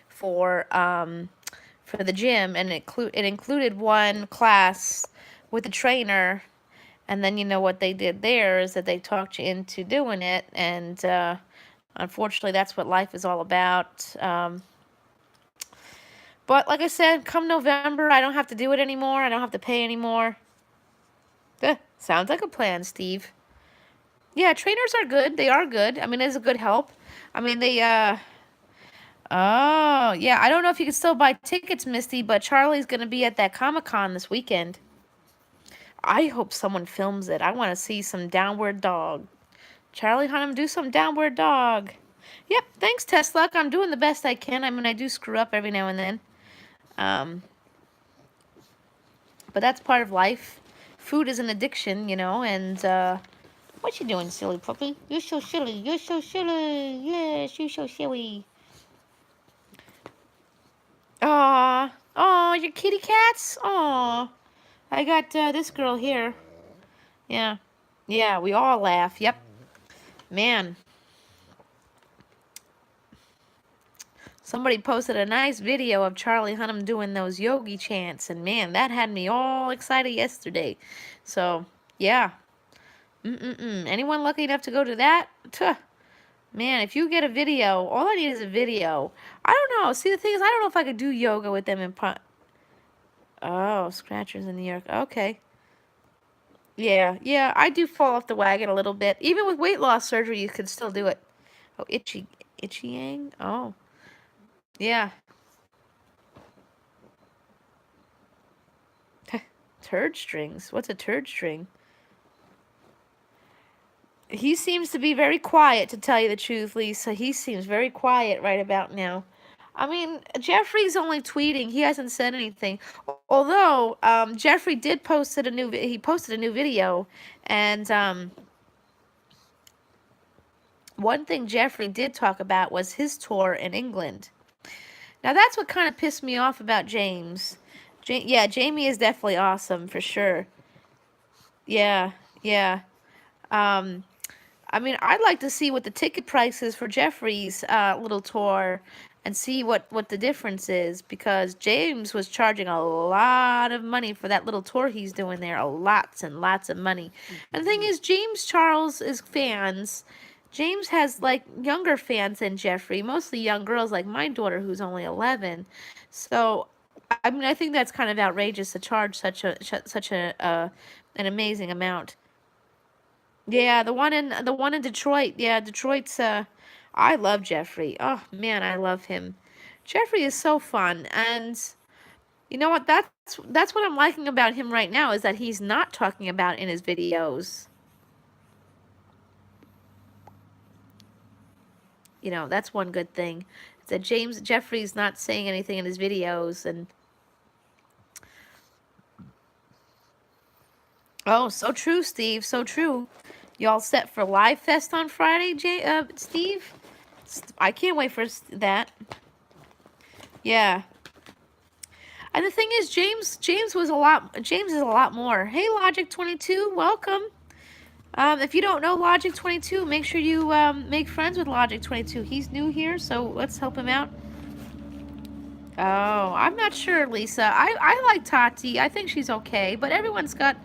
for the gym, and it included one class with a trainer, And then you know what they did there is that they talked you into doing it, and unfortunately, that's what life is all about. But like I said, come November, I don't have to do it anymore. I don't have to pay anymore. Sounds like a plan, Steve. Yeah, trainers are good. They are good. I mean, it's a good help. I mean, they, oh, yeah, I don't know if you can still buy tickets, Misty, but Charlie's going to be at that Comic-Con this weekend. I hope someone films it. I want to see some downward dog. Charlie Hunnam, do some downward dog. Yep, thanks, Tesla. I'm doing the best I can. I mean, I do screw up every now and then. But that's part of life. Food is an addiction, you know, and, what you doing, silly puppy? You're so silly. You're so silly. Yes, you're so silly. Aw. Aw, your kitty cats? Aw. I got, this girl here. Yeah. Yeah, we all laugh. Yep. Man. Somebody posted a nice video of Charlie Hunnam doing those yogi chants, and man, that had me all excited yesterday. So, yeah. Anyone lucky enough to go to that? Tuh. Man, if you get a video, all I need is a video. I don't know. See, the thing is, I don't know if I could do yoga with them in Oh, Scratchers in New York. Okay. Yeah, I do fall off the wagon a little bit. Even with weight loss surgery, you can still do it. Oh, itchy yang? Oh. Yeah. Turd strings? What's a turd string? He seems to be very quiet, to tell you the truth, Lisa. He seems very quiet right about now. I mean, Jeffrey's only tweeting. He hasn't said anything. Although, Jeffrey did posted a new video, and one thing Jeffrey did talk about was his tour in England. Now, that's what kind of pissed me off about James. Yeah, Jamie is definitely awesome, for sure. Yeah. I mean, I'd like to see what the ticket price is for Jeffrey's little tour and see what the difference is, because James was charging a lot of money for that little tour he's doing there, lots and lots of money. And the thing is, James Charles is fans. James has, like, younger fans than Jeffrey, mostly young girls like my daughter, who's only 11. So, I mean, I think that's kind of outrageous to charge such an amazing amount. Yeah, the one in Detroit. Yeah, Detroit's I love Jeffrey. Oh man, I love him. Jeffrey is so fun, and you know what? That's what I'm liking about him right now, is that he's not talking about in his videos. You know, that's one good thing. Is that Jeffrey's not saying anything in his videos, and oh, so true, Steve. So true. Y'all set for Live Fest on Friday, Steve? I can't wait for that. Yeah. And the thing is, James is a lot more. Hey, Logic 22, welcome. If you don't know Logic 22, make sure you make friends with Logic 22. He's new here, so let's help him out. Oh, I'm not sure, Lisa. I like Tati. I think she's okay, but everyone's got,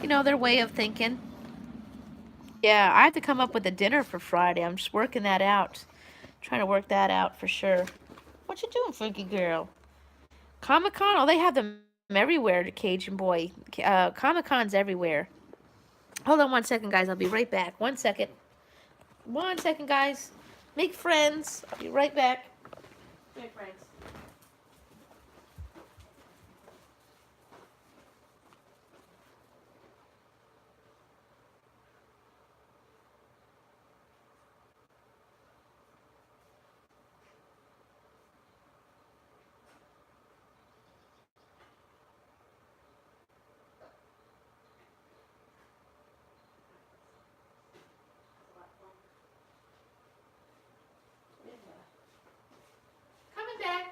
you know, their way of thinking. Yeah, I have to come up with a dinner for Friday. I'm just working that out. Trying to work that out for sure. What you doing, Freaky girl? Comic-Con? Oh, they have them everywhere, Cajun Boy. Comic-Con's everywhere. Hold on 1 second, guys. I'll be right back. 1 second. 1 second, guys. Make friends. I'll be right back. Make friends. Coming back.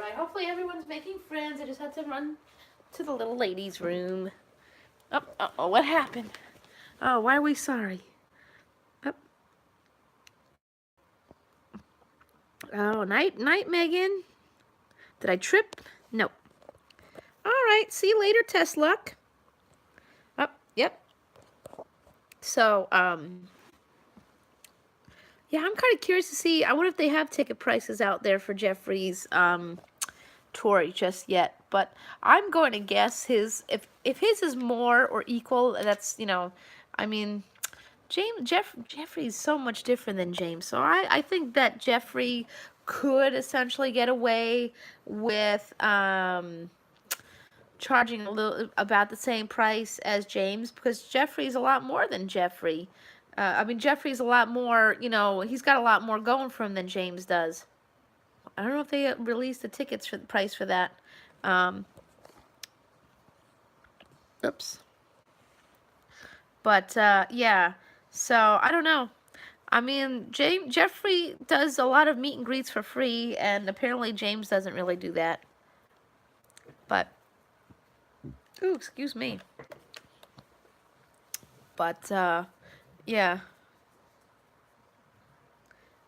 right. Hopefully everyone's making friends. I just had to run to the little lady's room. Oh, what happened? Oh, why are we sorry? Oh, oh, night, Megan. Did I trip? No. All right, see you later, Test Luck. Oh, yep. So, yeah, I'm kind of curious to see. I wonder if they have ticket prices out there for Jeffrey's tour just yet. But I'm going to guess if his is more or equal, that's, you know, I mean, Jeffrey's so much different than James. So I think that Jeffrey could essentially get away with charging a little about the same price as James, because Jeffrey's a lot more than Jeffrey. I mean, Jeffrey's a lot more, you know, he's got a lot more going for him than James does. I don't know if they released the tickets for the price for that. Oops. But yeah, so I don't know. I mean, Jeffrey does a lot of meet and greets for free, and apparently James doesn't really do that. But, ooh, excuse me. But, yeah.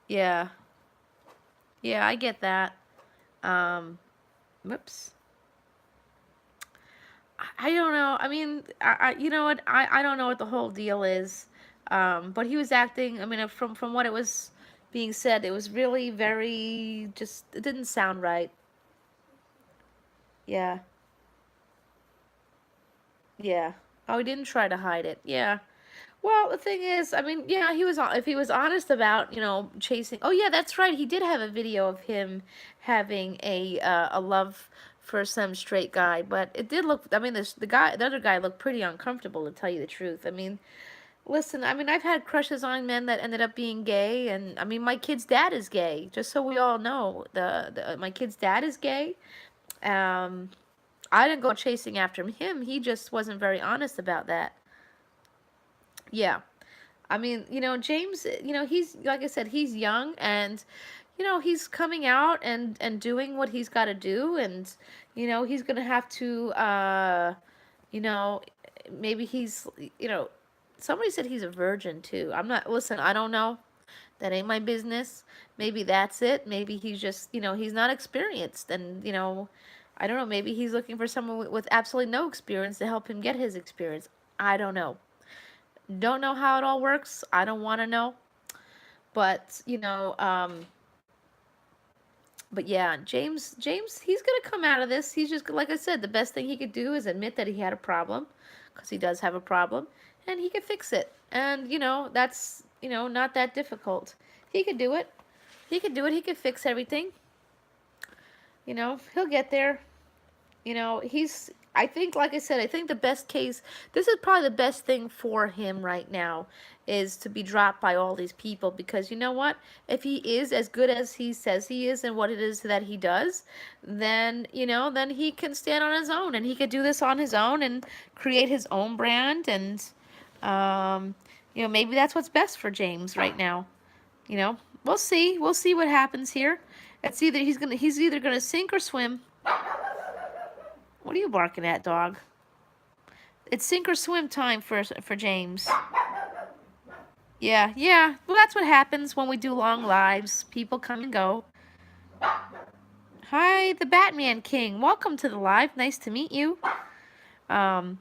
Yeah. Yeah, I get that. Whoops. I don't know. I mean, you know what? I don't know what the whole deal is. But he was acting, I mean, from what it was being said, it was really very, just, it didn't sound right. Yeah. Yeah. Oh, he didn't try to hide it. Yeah. Well, the thing is, I mean, yeah, if he was honest about, you know, chasing. Oh, yeah, that's right. He did have a video of him having a love for some straight guy, but it did look, I mean, the other guy looked pretty uncomfortable, to tell you the truth. I mean, listen, I mean, I've had crushes on men that ended up being gay, and I mean, my kid's dad is gay, just so we all know. My kid's dad is gay. Um, I didn't go chasing after him. He just wasn't very honest about that. Yeah. I mean, you know, James, you know, he's, like I said, he's young, and, you know, he's coming out and doing what he's got to do, and, you know, he's going to have to, you know, maybe he's, you know, somebody said he's a virgin too. I'm not, listen, I don't know. That ain't my business. Maybe that's it. Maybe he's just, you know, he's not experienced, and, you know, I don't know, maybe he's looking for someone with absolutely no experience to help him get his experience. I don't know. Don't know how it all works. I don't want to know. But, you know, but yeah, James, he's going to come out of this. He's just, like I said, the best thing he could do is admit that he had a problem, because he does have a problem, and he could fix it. And, you know, that's, you know, not that difficult. He could do it. He could do it. He could fix everything. You know, he'll get there. You know, I think, like I said, I think the best case, this is probably the best thing for him right now, is to be dropped by all these people, because you know what? If he is as good as he says he is and what it is that he does, then, you know, then he can stand on his own, and he could do this on his own and create his own brand, and, you know, maybe that's what's best for James right now. You know, we'll see. We'll see what happens here. It's either he's either gonna sink or swim. What are you barking at, dog? It's sink or swim time for James. Yeah, yeah. Well, that's what happens when we do long lives. People come and go. Hi, the Batman King. Welcome to the live. Nice to meet you. You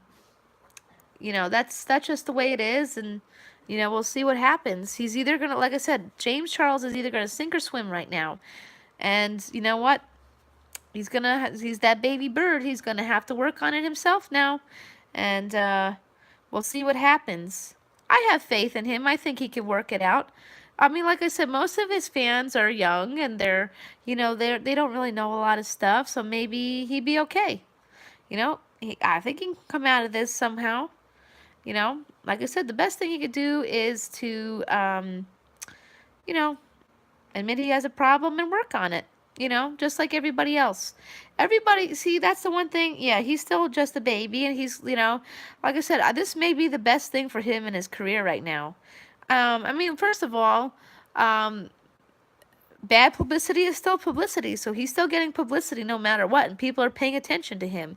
know, that's just the way it is, and you know, we'll see what happens. He's either gonna, like I said, James Charles is either gonna sink or swim right now. And you know what? He's that baby bird. He's gonna have to work on it himself now. And we'll see what happens. I have faith in him. I think he can work it out. I mean, like I said, most of his fans are young, and they're, you know, they don't really know a lot of stuff, so maybe he'd be okay. You know, I think he can come out of this somehow. You know, like I said, the best thing he could do is to, you know, admit he has a problem and work on it. You know, just like everybody else. Everybody, see, that's the one thing. Yeah, he's still just a baby, and he's, you know, like I said, this may be the best thing for him in his career right now. I mean, first of all, bad publicity is still publicity, so he's still getting publicity no matter what, and people are paying attention to him.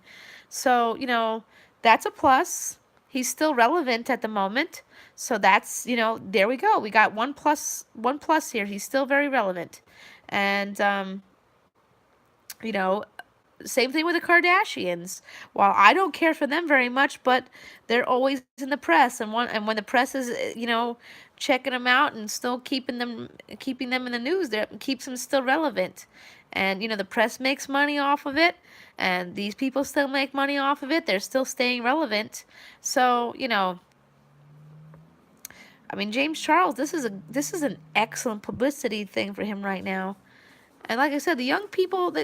So, you know, that's a plus. He's still relevant at the moment. So that's, you know, there we go. We got one plus here. He's still very relevant. And you know, same thing with the Kardashians. While I don't care for them very much, but they're always in the press, and when the press is, you know, checking them out and still keeping them in the news, that keeps them still relevant. And you know, the press makes money off of it, and these people still make money off of it. They're still staying relevant. So, you know, I mean, James Charles, this is an excellent publicity thing for him right now. And like I said, the young people, I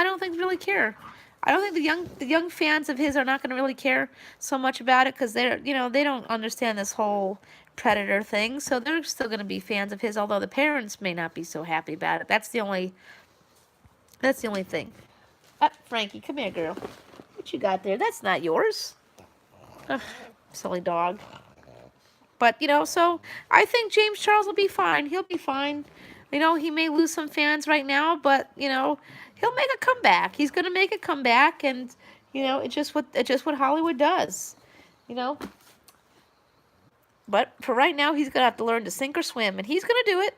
don't think really care. I don't think the young fans of his are not going to really care so much about it, because they're, you know, they don't understand this whole predator thing. So they're still going to be fans of his, although the parents may not be so happy about it. That's the only thing. Frankie, come here, girl. What you got there? That's not yours. Ugh, silly dog. But, you know, so I think James Charles will be fine. He'll be fine. You know, he may lose some fans right now, but, you know, he'll make a comeback. He's going to make a comeback, and, you know, it's just what Hollywood does, you know. But for right now, he's going to have to learn to sink or swim, and he's going to do it.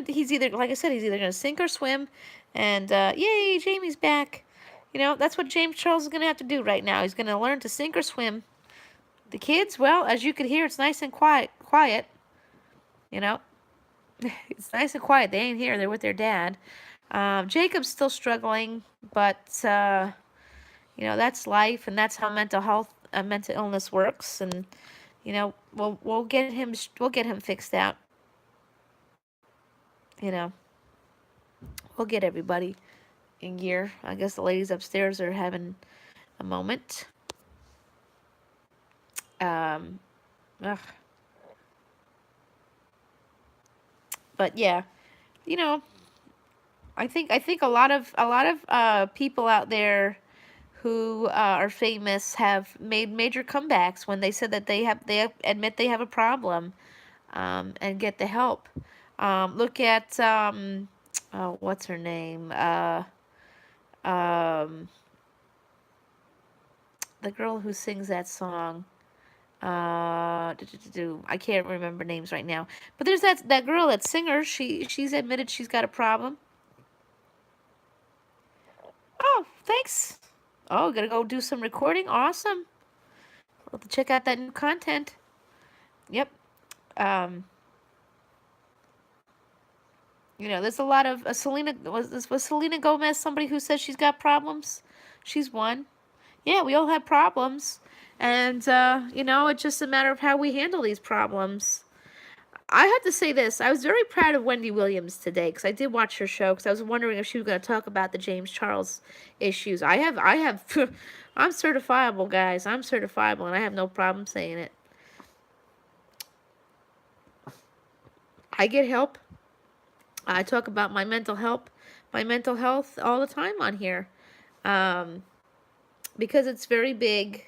He's either, like I said, he's either going to sink or swim, and, yay, Jamie's back. You know, that's what James Charles is going to have to do right now. He's going to learn to sink or swim. The kids, well, as you could hear, it's nice and quiet, you know. It's nice and quiet. They ain't here. They're with their dad. Jacob's still struggling, but, you know, that's life, and that's how mental illness works, and, you know, we'll get him fixed out. You know, we'll get everybody in gear. I guess the ladies upstairs are having a moment. But yeah, you know, I think a lot of people out there who are famous have made major comebacks when they said that they admit they have a problem, and get the help. Look at oh, what's her name? The girl who sings that song. I can't remember names right now. But there's that girl, that singer. She's admitted she's got a problem. Oh, thanks. Oh, gonna go do some recording. Awesome. We'll have to check out that new content. Yep. You know, there's a lot of Selena. Was Selena Gomez somebody who says she's got problems? She's one. Yeah, we all have problems. And, you know, it's just a matter of how we handle these problems. I have to say this. I was very proud of Wendy Williams today, because I did watch her show, because I was wondering if she was going to talk about the James Charles issues. I'm certifiable, guys. I'm certifiable, and I have no problem saying it. I get help. I talk about my mental health all the time on here. Because it's very big.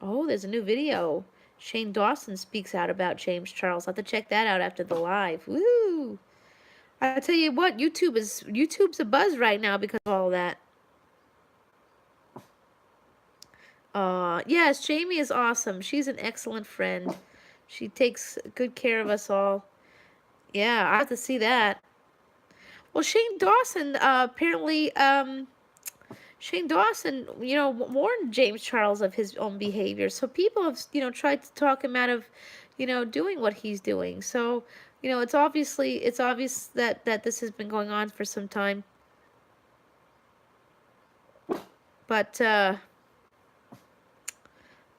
Oh, there's a new video. Shane Dawson speaks out about James Charles. I'll have to check that out after the live. Woo! I tell you what, YouTube's a buzz right now because of all that. Yes, Jamie is awesome. She's an excellent friend. She takes good care of us all. Yeah, I have to see that. Well, Shane Dawson, apparently, Shane Dawson, you know, warned James Charles of his own behavior. So people have, you know, tried to talk him out of, you know, doing what he's doing. So, you know, it's obvious that this has been going on for some time. But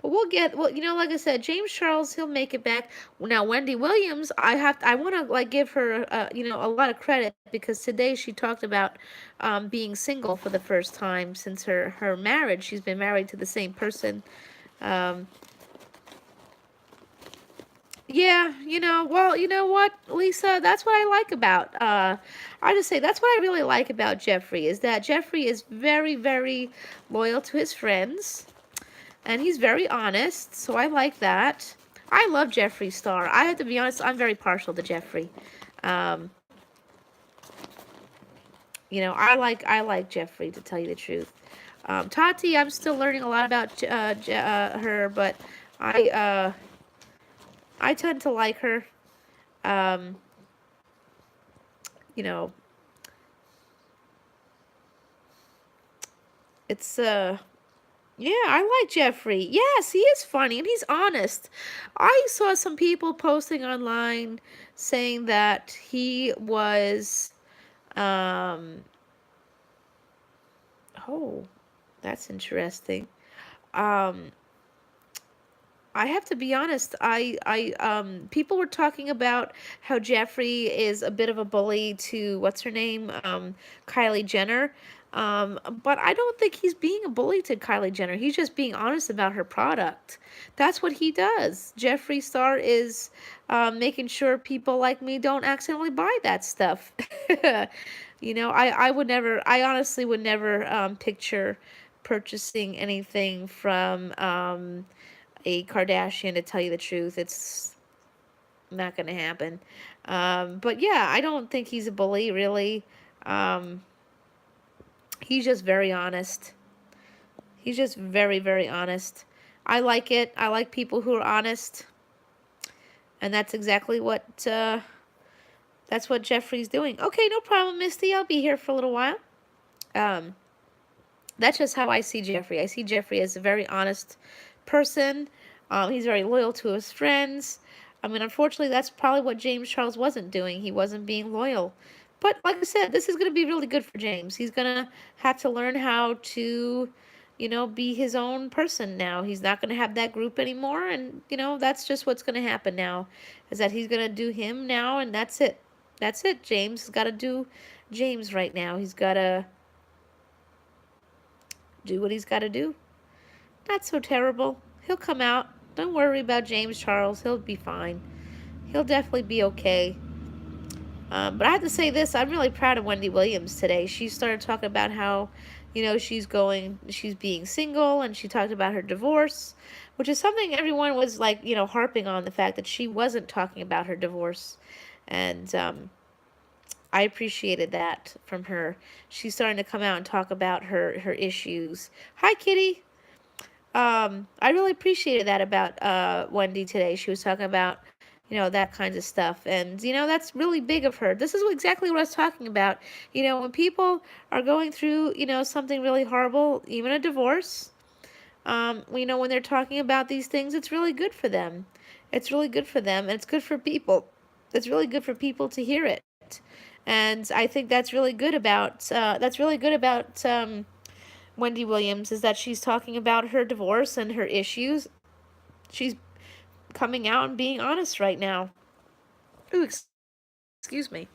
you know, like I said, James Charles, he'll make it back. Now, Wendy Williams, I want to, like, give her, you know, a lot of credit, because today she talked about being single for the first time since her marriage. She's been married to the same person. Yeah, you know, well, you know what, Lisa, that's what I like about, I just say, that's what I really like about Jeffree, is that Jeffree is very, very loyal to his friends. And he's very honest, so I like that. I love Jeffree Star. I have to be honest, I'm very partial to Jeffree. I like Jeffree, to tell you the truth. Tati, I'm still learning a lot about her, but I I tend to like her. Um, you know, it's yeah, I like Jeffree. Yes, he is funny and he's honest. I saw some people posting online saying that he was oh, that's interesting. Um I have to be honest. People were talking about how Jeffree is a bit of a bully to what's her name, Kylie Jenner. But I don't think he's being a bully to Kylie Jenner. He's just being honest about her product. That's what he does. Jeffree Star is making sure people like me don't accidentally buy that stuff. I would never. I honestly would never picture purchasing anything from a Kardashian, to tell you the truth. It's not going to happen. But yeah, I don't think he's a bully, really. Um, he's just very honest. He's just very, very honest. I like it. I like people who are honest. And that's exactly what Jeffree's doing. Okay, no problem, Misty. I'll be here for a little while. That's just how I see Jeffree. I see Jeffree as a very honest person. He's very loyal to his friends. I mean, unfortunately, that's probably what James Charles wasn't doing. He wasn't being loyal. But like I said, this is going to be really good for James. He's going to have to learn how to, be his own person now. He's not going to have that group anymore. And, that's just what's going to happen now, is that he's going to do him now, and that's it. That's it. James has got to do James right now. He's got to do what he's got to do. Not so terrible. He'll come out. Don't worry about James Charles. He'll be fine. He'll definitely be okay. But I have to say this. I'm really proud of Wendy Williams today. She started talking about how, she's being single, and she talked about her divorce, which is something everyone was like, harping on, the fact that she wasn't talking about her divorce. And I appreciated that from her. She's starting to come out and talk about her issues. Hi, Kitty. I really appreciated that about Wendy today. She was talking about, that kinds of stuff. And, that's really big of her. This is exactly what I was talking about. When people are going through, something really horrible, even a divorce, when they're talking about these things, it's really good for them. It's really good for them, and it's good for people. It's really good for people to hear it. And I think that's really good about Wendy Williams, is that she's talking about her divorce and her issues. She's coming out and being honest right now. Ooh, excuse me.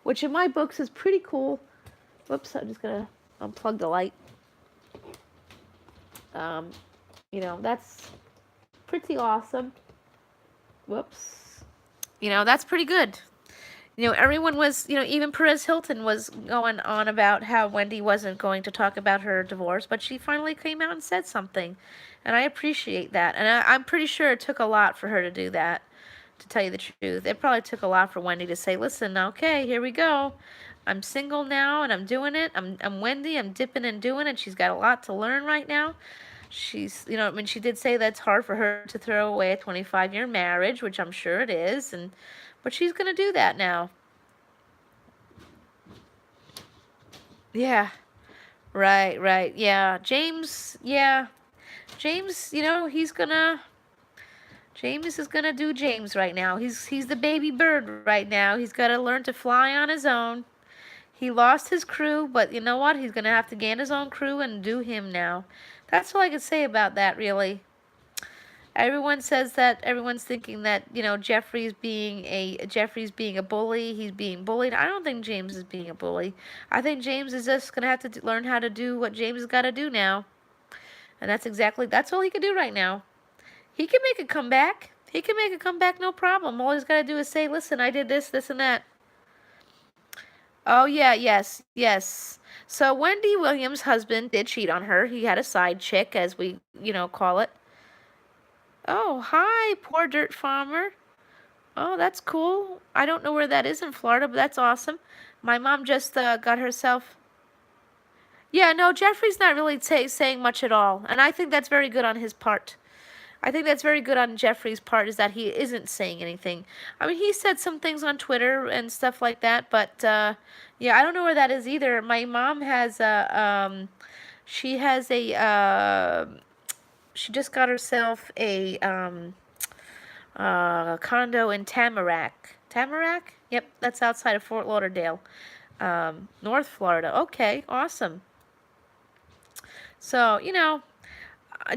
Which in my books is pretty cool. Whoops, I'm just going to unplug the light. That's pretty awesome. Whoops. That's pretty good. Everyone was, even Perez Hilton was going on about how Wendy wasn't going to talk about her divorce, but she finally came out and said something. And I appreciate that. And I'm pretty sure it took a lot for her to do that, to tell you the truth. It probably took a lot for Wendy to say, listen, okay, here we go. I'm single now, and I'm doing it. I'm Wendy. I'm dipping and doing it. She's got a lot to learn right now. She's, she did say that's hard for her to throw away a 25-year marriage, which I'm sure it is. But she's going to do that now. Yeah. Right. Yeah. James, James, James is gonna do James right now. He's the baby bird right now. He's got to learn to fly on his own. He lost his crew, but you know what? He's going to have to gain his own crew and do him now. That's all I can say about that, really. Everyone says that, everyone's thinking that, Jeffree's being a bully. He's being bullied. I don't think James is being a bully. I think James is just going to have to learn how to do what James has got to do now. And that's all he can do right now. He can make a comeback. He can make a comeback, no problem. All he's got to do is say, listen, I did this, this, and that. Oh, yeah, yes. So Wendy Williams' husband did cheat on her. He had a side chick, as we, call it. Oh, hi, poor dirt farmer. Oh, that's cool. I don't know where that is in Florida, but that's awesome. My mom just got herself. Yeah, no, Jeffrey's not really saying much at all, and I think that's very good on his part. I think that's very good on Jeffrey's part, is that he isn't saying anything. I mean, he said some things on Twitter and stuff like that, but yeah, I don't know where that is either. My mom has she has a she just got herself a condo in Tamarack. Tamarack? Yep, that's outside of Fort Lauderdale, North Florida. Okay, awesome. So,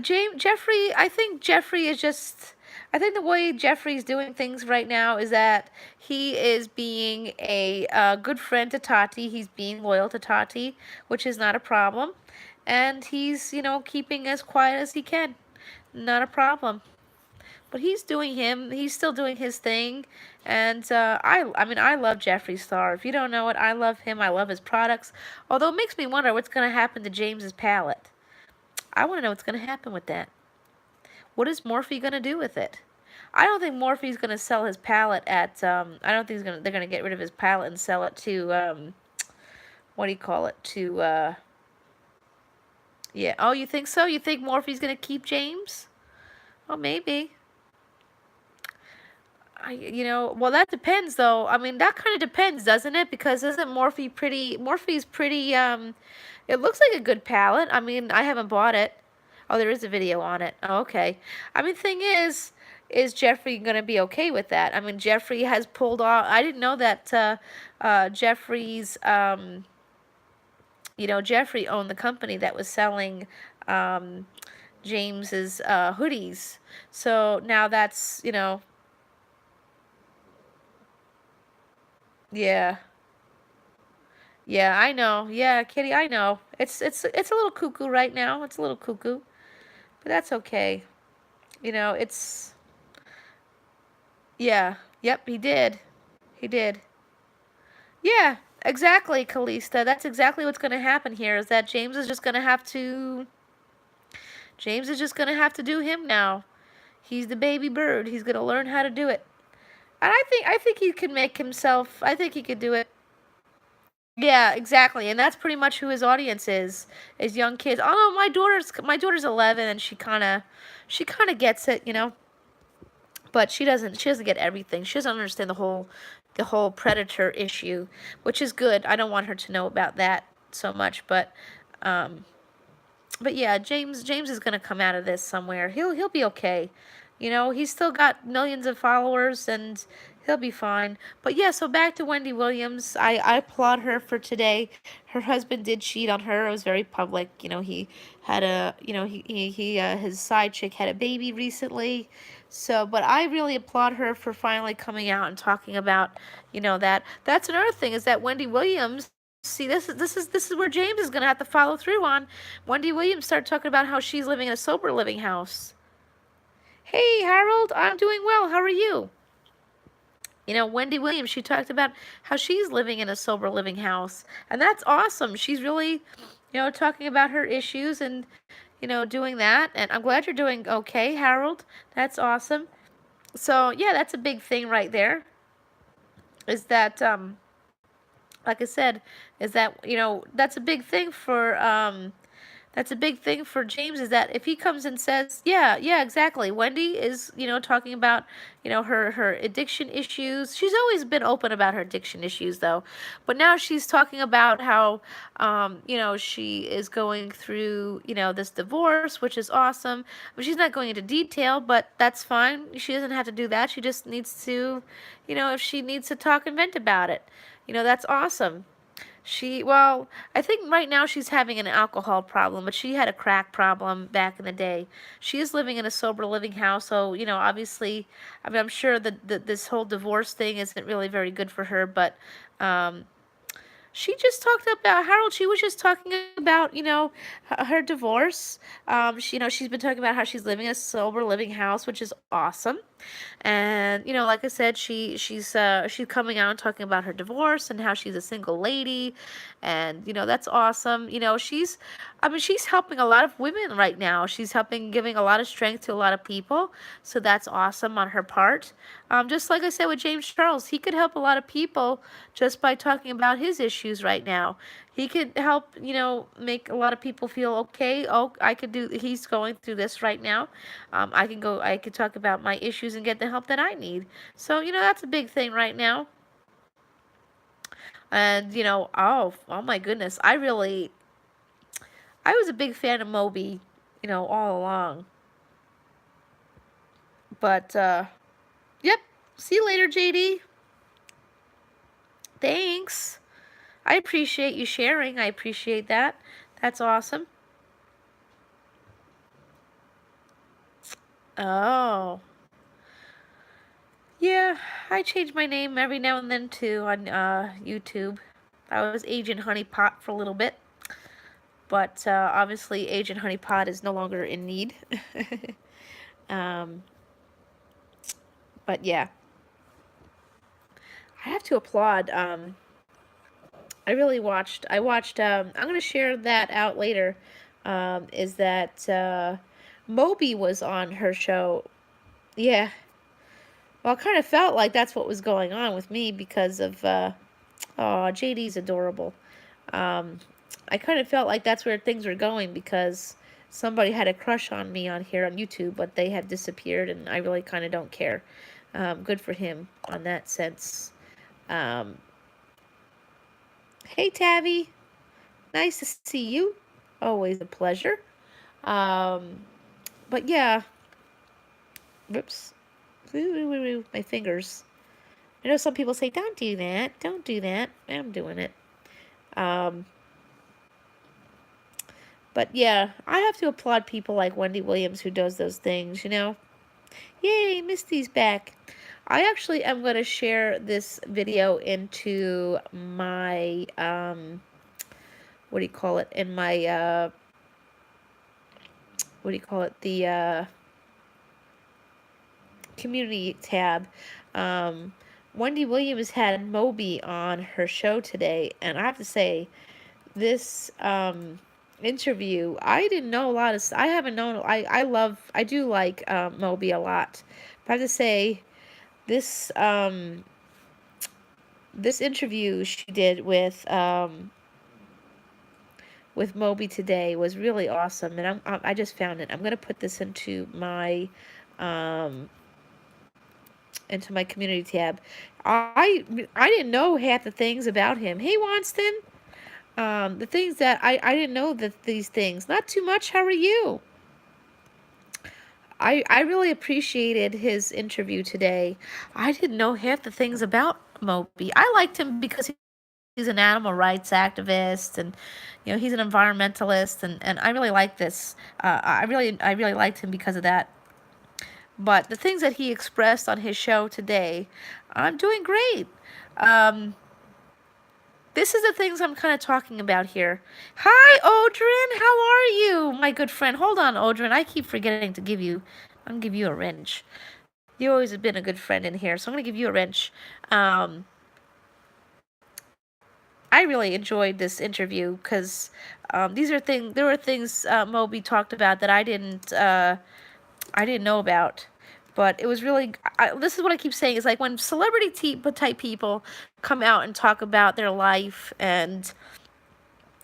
Jeffrey, I think Jeffrey is just, I think the way Jeffrey's doing things right now is that he is being a good friend to Tati. He's being loyal to Tati, which is not a problem. And he's, keeping as quiet as he can. Not a problem. But he's doing him. He's still doing his thing. And I mean, I love Jeffree Star. If you don't know it, I love him. I love his products. Although it makes me wonder what's going to happen to James's palette. I want to know what's going to happen with that. What is Morphe going to do with it? I don't think Morphe's going to sell his palette at, I don't think they're going to get rid of his palette and sell it to, what do you call it? To, yeah. Oh, you think so? You think Morphe's going to keep James? Oh, maybe. Well, that depends, though. I mean, that kind of depends, doesn't it? Because isn't Morphe pretty, Morphe's pretty, it looks like a good palette. I mean, I haven't bought it. Oh, there is a video on it. Oh, okay. I mean, thing is Jeffree going to be okay with that? I mean, Jeffree has pulled off, I didn't know that, Jeffree's, Jeffree owned the company that was selling, James's, hoodies. So now that's, yeah. Yeah, I know. Yeah, Kitty, I know. It's a little cuckoo right now. It's a little cuckoo. But that's okay. It's yeah. Yep, he did. He did. Yeah, exactly, Kalista. That's exactly what's going to happen here, is that James is just going to have to do him now. He's the baby bird. He's going to learn how to do it. And I think he can make himself, I think he could do it. Yeah, exactly. And that's pretty much who his audience is young kids. Oh no, my daughter's 11 and she kind of gets it, But she doesn't get everything. She doesn't understand the whole predator issue, which is good. I don't want her to know about that so much, but yeah, James is gonna come out of this somewhere. He'll be okay. He's still got millions of followers and he'll be fine. But yeah, so back to Wendy Williams. I applaud her for today. Her husband did cheat on her. It was very public. He had a, his side chick had a baby recently. So, but I really applaud her for finally coming out and talking about, that's another thing, is that Wendy Williams, see, this is where James is going to have to follow through on. Wendy Williams started talking about how she's living in a sober living house. Hey, Harold, I'm doing well. How are you? Wendy Williams, she talked about how she's living in a sober living house. And that's awesome. She's really, talking about her issues and, doing that. And I'm glad you're doing okay, Harold. That's awesome. So, yeah, that's a big thing right there. Is that, like I said, is that, that's a big thing for, James, is that if he comes and says, yeah, exactly. Wendy is, talking about, her addiction issues. She's always been open about her addiction issues, though. But now she's talking about how, she is going through, this divorce, which is awesome. But she's not going into detail, but that's fine. She doesn't have to do that. She just needs to, if she needs to talk and vent about it, that's awesome. Well, I think right now she's having an alcohol problem, but she had a crack problem back in the day. She is living in a sober living house, so, obviously, I mean, I'm sure that this whole divorce thing isn't really very good for her, but, she just talked about, Harold, she was just talking about, her divorce. She's been talking about how she's living in a sober living house, which is awesome. And like I said, she's coming out and talking about her divorce and how she's a single lady, and that's awesome. I mean, she's helping a lot of women right now. She's helping, giving a lot of strength to a lot of people, so that's awesome on her part. Just like I said with James Charles, he could help a lot of people just by talking about his issues right now. He could help, make a lot of people feel okay. Oh, I could do. He's going through this right now. I could talk about my issues and get the help that I need. So, that's a big thing right now. And, oh my goodness, I was a big fan of Moby, all along. But, yep. See you later, JD. Thanks. I appreciate you sharing. I appreciate that. That's awesome. Oh. Yeah, I change my name every now and then too on YouTube. I was Agent Honeypot for a little bit, but obviously Agent Honeypot is no longer in need. um, but yeah, I have to applaud. I watched. I'm gonna share that out later. Is that Moby was on her show? Yeah. Well, it kind of felt like that's what was going on with me because of. Oh, JD's adorable. Um, I kind of felt like that's where things were going because somebody had a crush on me on here on YouTube, but they have disappeared, and I really kind of don't care. Good for him on that sense. Um, hey, Tabby. Nice to see you. Always a pleasure. But yeah. Whoops. My fingers. I know some people say, don't do that. Don't do that. I'm doing it. But yeah, I have to applaud people like Wendy Williams who does those things, Yay, Misty's back. I actually am going to share this video into my, what do you call it, in my, what do you call it, the community tab. Wendy Williams had Moby on her show today, and I have to say, this, interview, I didn't know a lot of, I haven't known, I do like, Moby a lot, but I have to say, this, this interview she did with Moby today was really awesome, and I just found it. I'm gonna put this into my community tab. I didn't know half the things about him. Hey, Wonston. The things that I didn't know that these things. Not too much. How are you? I really appreciated his interview today. I didn't know half the things about Moby. I liked him because he's an animal rights activist, and he's an environmentalist, and I really like this. I really liked him because of that. But the things that he expressed on his show today, I'm doing great. This is the things I'm kind of talking about here. Hi, Odrin. How are you, my good friend? Hold on, Odrin. I keep forgetting to give you. I'm gonna give you a wrench. You always have been a good friend in here, so I'm gonna give you a wrench. I really enjoyed this interview because there were things Moby talked about that I didn't know about. But it was really, this is what I keep saying, is like when celebrity type people come out and talk about their life, and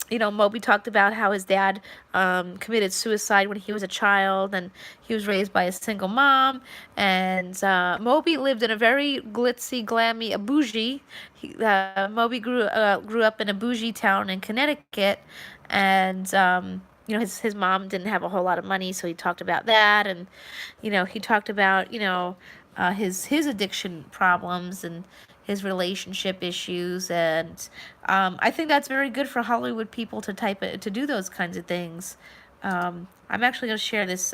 Moby talked about how his dad committed suicide when he was a child, and he was raised by a single mom, and Moby lived in a very glitzy, glammy, bougie. Moby grew up in a bougie town in Connecticut, and his mom didn't have a whole lot of money, so he talked about that, and he talked about his addiction problems and his relationship issues, and I think that's very good for Hollywood people to do those kinds of things. I'm actually going to share this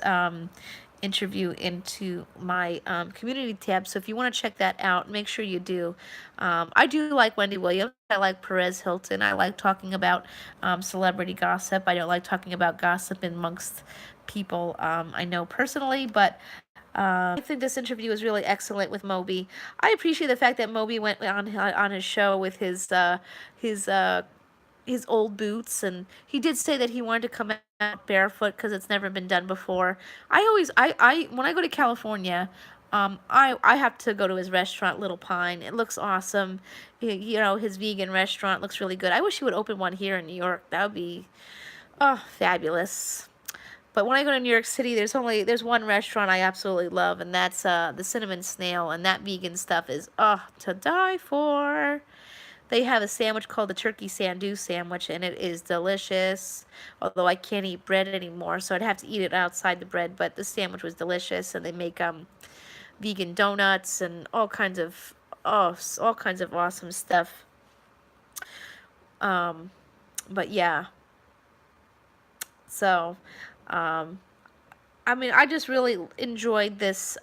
interview into my community tab, so if you want to check that out, make sure you do. I do like Wendy Williams. I like Perez Hilton. I like talking about celebrity gossip. I don't like talking about gossip amongst people I know personally, but I think this interview was really excellent with Moby. I appreciate the fact that Moby went on his show with his his old boots, and he did say that he wanted to come out barefoot because it's never been done before. I when I go to California, I have to go to his restaurant, Little Pine. It looks awesome. You know, his vegan restaurant looks really good. I wish he would open one here in New York. That would be, oh, fabulous. But when I go to New York City, there's one restaurant I absolutely love, and that's the Cinnamon Snail, and that vegan stuff is to die for. They have a sandwich called the turkey sandoo sandwich, and it is delicious. Although I can't eat bread anymore, so I'd have to eat it outside the bread. But the sandwich was delicious, and they make vegan donuts and all kinds of awesome stuff. But yeah, so I mean, I just really enjoyed this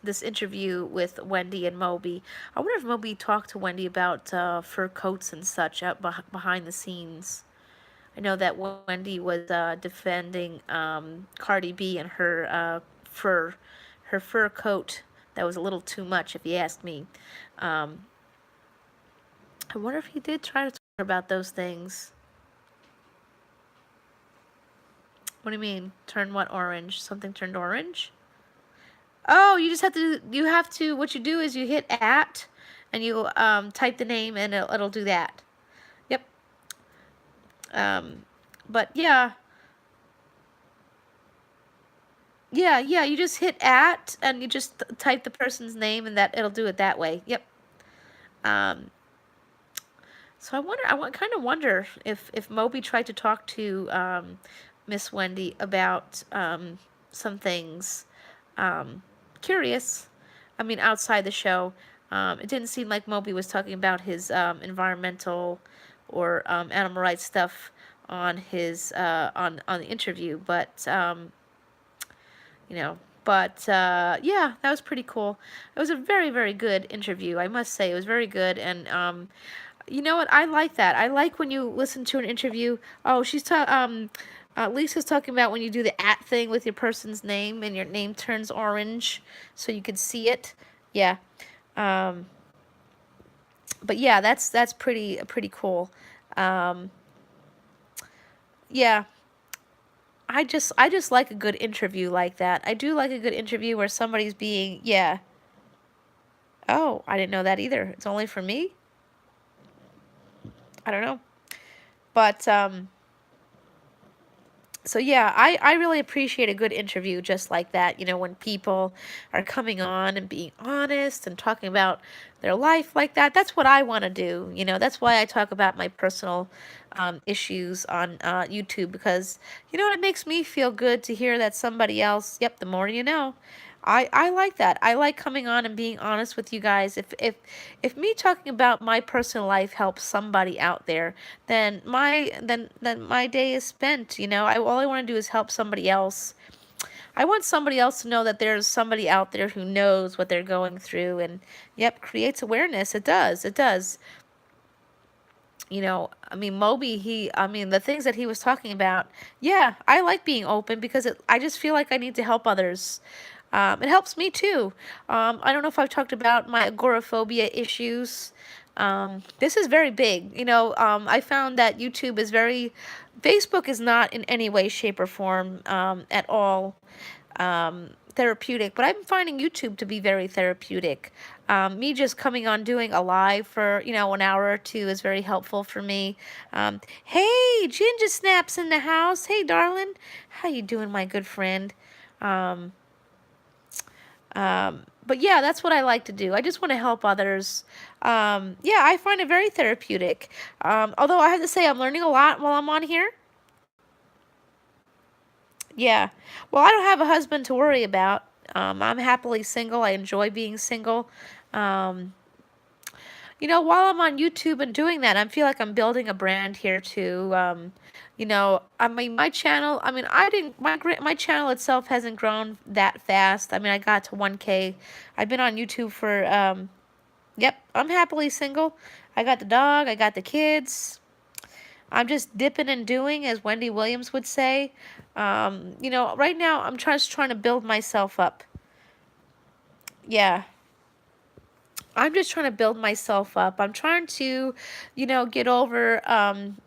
this interview with Wendy and Moby. I wonder if Moby talked to Wendy about fur coats and such out behind the scenes. I know that Wendy was defending Cardi B and her fur coat. That was a little too much, if you ask me. I wonder if he did try to talk about those things. What do you mean? Turn what orange? Something turned orange? Oh, you just have to, what you do is you hit @ and you type the name and it'll do that. Yep. But yeah. Yeah, you just hit @ and you just type the person's name and it'll do it that way. Yep. So I kind of wonder if Moby tried to talk to Miss Wendy about some things. Curious. I mean, outside the show, it didn't seem like Moby was talking about his environmental or animal rights stuff on his on the interview, but you know. But yeah, that was pretty cool. It was a very, very good interview, I must say. It was very good, and you know what? I like that. I like when you listen to an interview. Oh, Lisa's talking about when you do the @ thing with your person's name and your name turns orange so you can see it. Yeah. But yeah, that's pretty cool. Yeah. I just like a good interview like that. I do like a good interview where somebody's being, yeah. Oh, I didn't know that either. It's only for me? I don't know. But so yeah, I really appreciate a good interview just like that, you know, when people are coming on and being honest and talking about their life like that. That's what I want to do, you know. That's why I talk about my personal issues on YouTube, because, you know, it makes me feel good to hear that somebody else, yep, the more you know. I like that. I like coming on and being honest with you guys. If me talking about my personal life helps somebody out there, then my day is spent. You know, all I want to do is help somebody else. I want somebody else to know that there's somebody out there who knows what they're going through, and yep, creates awareness. It does. It does. You know, I mean, Moby, I mean, the things that he was talking about, yeah, I like being open because I just feel like I need to help others. It helps me too. I don't know if I've talked about my agoraphobia issues. This is very big. You know, I found that Facebook is not in any way, shape, or form at all therapeutic, but I'm finding YouTube to be very therapeutic. Me just coming on doing a live for, you know, an hour or two is very helpful for me. Hey, Ginger Snaps in the house. Hey, darling. How you doing, my good friend? But yeah, that's what I like to do. I just want to help others. Yeah, I find it very therapeutic. Although I have to say I'm learning a lot while I'm on here. Yeah. Well, I don't have a husband to worry about. I'm happily single. I enjoy being single. You know, while I'm on YouTube and doing that, I feel like I'm building a brand here too. You know, I mean, my channel, I mean, my channel itself hasn't grown that fast. I mean, I got to 1K. I've been on YouTube for, yep, I'm happily single. I got the dog, I got the kids. I'm just dipping and doing, as Wendy Williams would say. You know, right now I'm just trying to build myself up. yeah. I'm just trying to build myself up. I'm trying to, get over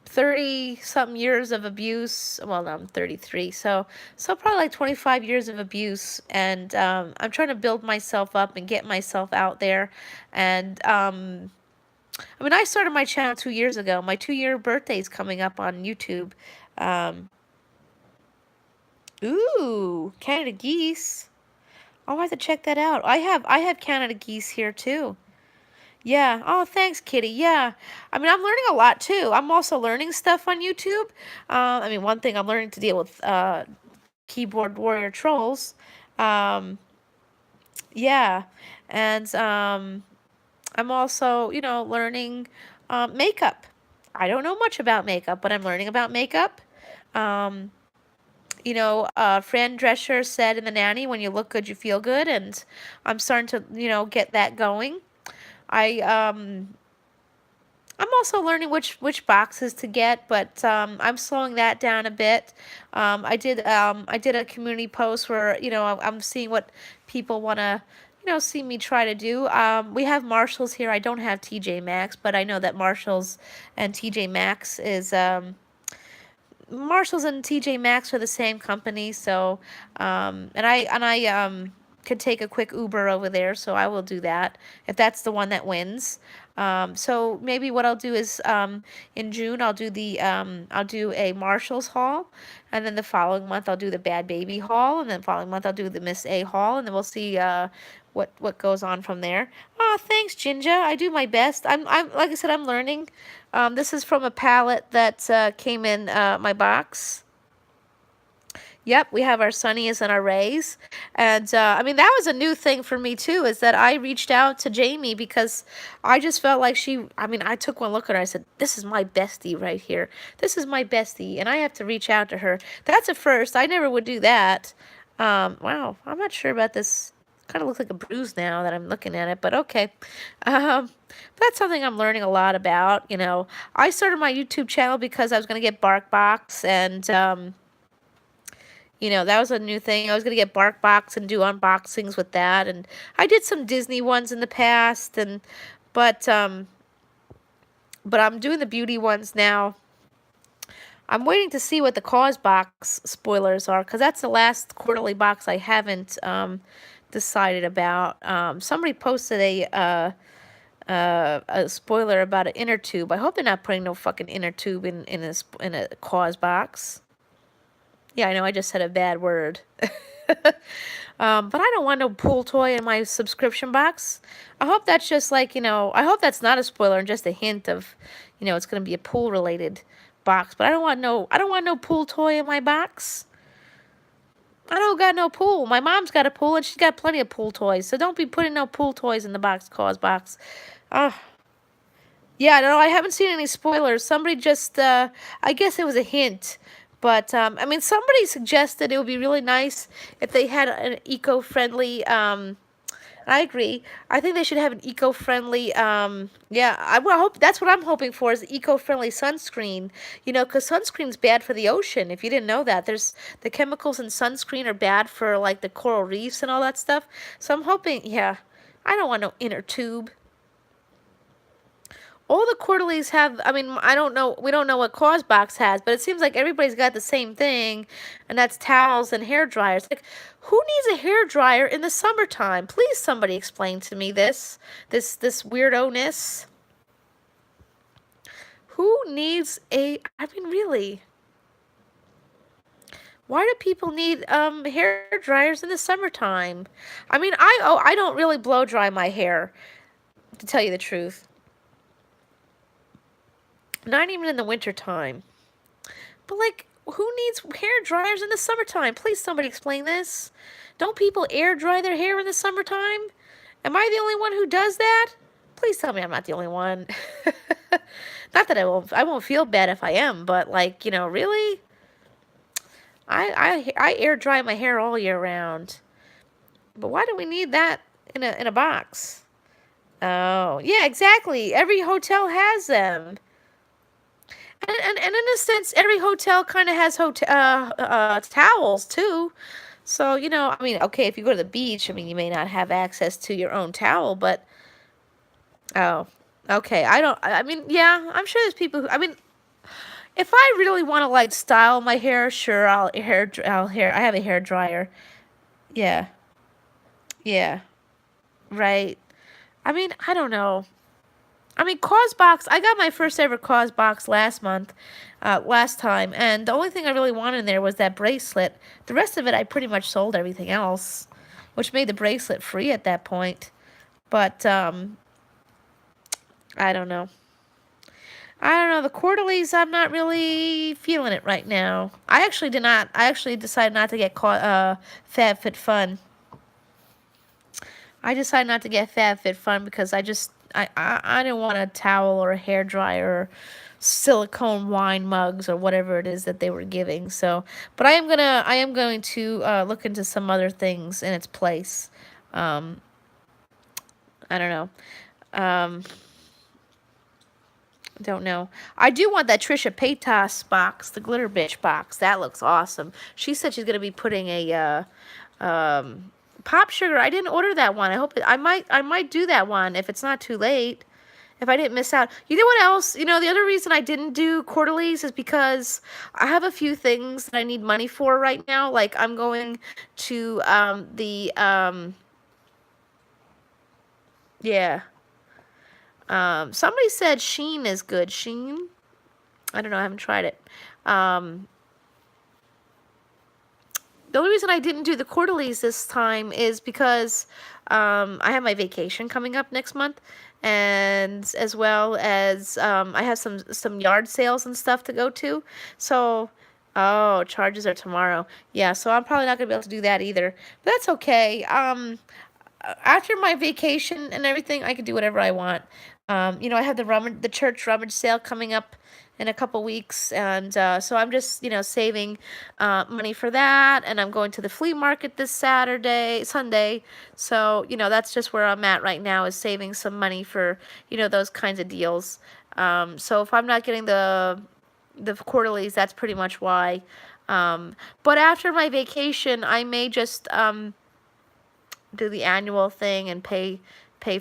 30 something years of abuse. Well, no, I'm 33. So probably like 25 years of abuse, and I'm trying to build myself up and get myself out there. And I mean, I started my channel 2 years ago. My 2-year birthday is coming up on YouTube. Um, ooh, Canada geese. I'll have to check that out. I have Canada geese here too. Yeah. Oh, thanks, Kitty. Yeah. I mean, I'm learning a lot too. I'm also learning stuff on YouTube. I mean, one thing I'm learning to deal with keyboard warrior trolls. Um, yeah. And I'm also, learning makeup. I don't know much about makeup, but I'm learning about makeup. Um, Fran Drescher said in The Nanny, when you look good, you feel good. And I'm starting to, get that going. I I'm also learning which boxes to get, but I'm slowing that down a bit. I did a community post where I'm seeing what people want to see me try to do. We have Marshalls here. I don't have TJ Maxx, but I know that Marshalls and TJ Maxx is Marshalls and TJ Maxx are the same company, so and I could take a quick Uber over there, so I will do that if that's the one that wins. So maybe what I'll do is in June I'll do a Marshalls haul, and then the following month I'll do the Bad Baby haul, and then the following month I'll do the Miss A haul, and then we'll see what goes on from there. Oh, thanks, Ginger. I do my best. I'm like I said, I'm learning. This is from a palette that came in my box. Yep, we have our Sunnies and our Rays. And I mean, that was a new thing for me too, is that I reached out to Jamie because I just felt like I took one look at her. I said, this is my bestie right here. This is my bestie. And I have to reach out to her. That's a first. I never would do that. Wow, I'm not sure about this. Kind of looks like a bruise now that I'm looking at it, but okay. That's something I'm learning a lot about. I started my YouTube channel because I was going to get BarkBox, and that was a new thing. I was going to get BarkBox and do unboxings with that. And I did some Disney ones in the past, but I'm doing the beauty ones now. I'm waiting to see what the CauseBox spoilers are, because that's the last quarterly box I haven't decided about. Somebody posted a spoiler about an inner tube. I hope they're not putting no fucking inner tube in a CauseBox. Yeah, I know I just said a bad word. But I don't want no pool toy in my subscription box. I hope that's just like, I hope that's not a spoiler and just a hint of, it's going to be a pool related box. But I don't want no pool toy in my box. I don't got no pool. My mom's got a pool and she's got plenty of pool toys. So don't be putting no pool toys in the CauseBox. Yeah, no, I haven't seen any spoilers. Somebody just, I guess it was a hint. But, I mean, somebody suggested it would be really nice if they had an eco-friendly, I agree. I think they should have an eco-friendly, yeah, I hope, that's what I'm hoping for, is eco-friendly sunscreen. Because sunscreen's bad for the ocean, if you didn't know that. The chemicals in sunscreen are bad for, like, the coral reefs and all that stuff. So I'm hoping, yeah, I don't want no inner tube. All the quarterlies have, I mean, I don't know, we don't know what CauseBox has, but it seems like everybody's got the same thing, and that's towels and hair dryers. Like, who needs a hair dryer in the summertime? Please, somebody explain to me this weirdo-ness. Who needs I mean, really? Why do people need hair dryers in the summertime? I mean, I don't really blow dry my hair, to tell you the truth. Not even in the wintertime. But, like, who needs hair dryers in the summertime? Please, somebody explain this. Don't people air dry their hair in the summertime? Am I the only one who does that? Please tell me I'm not the only one. Not that I won't feel bad if I am, but, like, really? I air dry my hair all year round. But why do we need that in a box? Oh, yeah, exactly. Every hotel has them. And in a sense, every hotel kind of has towels too. So, I mean, okay, if you go to the beach, I mean, you may not have access to your own towel, but, oh, okay. I mean, yeah, I'm sure there's people I mean, if I really want to, like, style my hair, sure, I have a hair dryer. Yeah, yeah, right. I mean, I don't know. I mean, Cosbox, I got my first ever Cosbox last time, and the only thing I really wanted in there was that bracelet. The rest of it, I pretty much sold everything else, which made the bracelet free at that point. But, I don't know. I don't know. The quarterlies, I'm not really feeling it right now. I actually decided not to get FabFitFun. I decided not to get FabFitFun because I didn't want a towel or a hair dryer or silicone wine mugs or whatever it is that they were giving. So, but I am going to look into some other things in its place. Um, I don't know. Don't know. I do want that Trisha Paytas box, the Glitter Bitch box. That looks awesome. She said she's gonna be putting a Pop Sugar. I didn't order that one. I might do that one if it's not too late. If I didn't miss out. You know what else? The other reason I didn't do quarterlies is because I have a few things that I need money for right now. Like I'm going to yeah. Somebody said Sheen is good. Sheen? I don't know. I haven't tried it. The only reason I didn't do the quarterlies this time is because I have my vacation coming up next month, and as well as I have some yard sales and stuff to go to. So, oh, charges are tomorrow. Yeah, so I'm probably not gonna be able to do that either. But that's okay. After my vacation and everything, I can do whatever I want. I have the church rummage sale coming up in a couple weeks, and so I'm just saving money for that, and I'm going to the flea market this Sunday. So that's just where I'm at right now, is saving some money for those kinds of deals. So if I'm not getting the quarterlies, that's pretty much why. But after my vacation, I may just do the annual thing and pay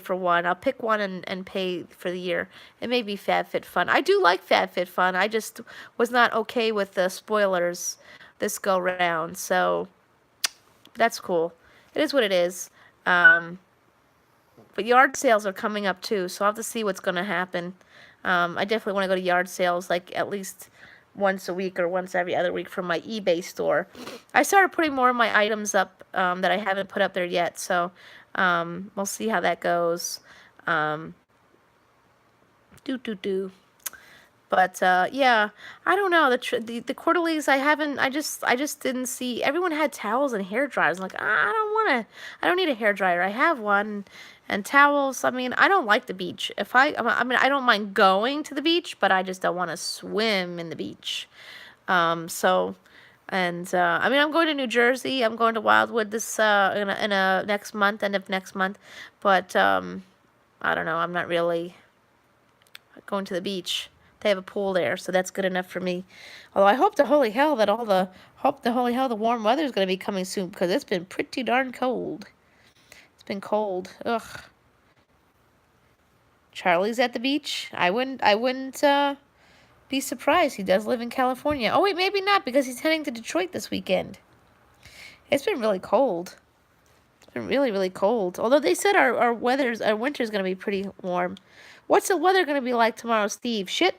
for one. I'll pick one and pay for the year. It may be FabFitFun. I do like FabFitFun. I just was not okay with the spoilers this go round. So that's cool. It is what it is. But yard sales are coming up too, so I'll have to see what's going to happen. I definitely want to go to yard sales like at least once a week or once every other week from my eBay store. I started putting more of my items up that I haven't put up there yet, so we'll see how that goes. But yeah, I don't know, the quarterlies I just didn't see. Everyone had towels and hair dryers. I'm like, I don't need a hair dryer. I have one. And towels, I mean, I don't like the beach. I mean, I don't mind going to the beach, but I just don't want to swim in the beach. So, and I mean, I'm going to New Jersey. I'm going to Wildwood this in a next month, end of next month. But I don't know. I'm not really going to the beach. They have a pool there, so that's good enough for me. Although I hope the holy hell the warm weather is going to be coming soon, because it's been pretty darn cold. It's been cold. Ugh. Charlie's at the beach. I wouldn't be surprised. He does live in California. Oh wait, maybe not, because he's heading to Detroit this weekend. It's been really cold. It's been really, really cold. Although they said our winter's going to be pretty warm. What's the weather going to be like tomorrow, Steve? Shit?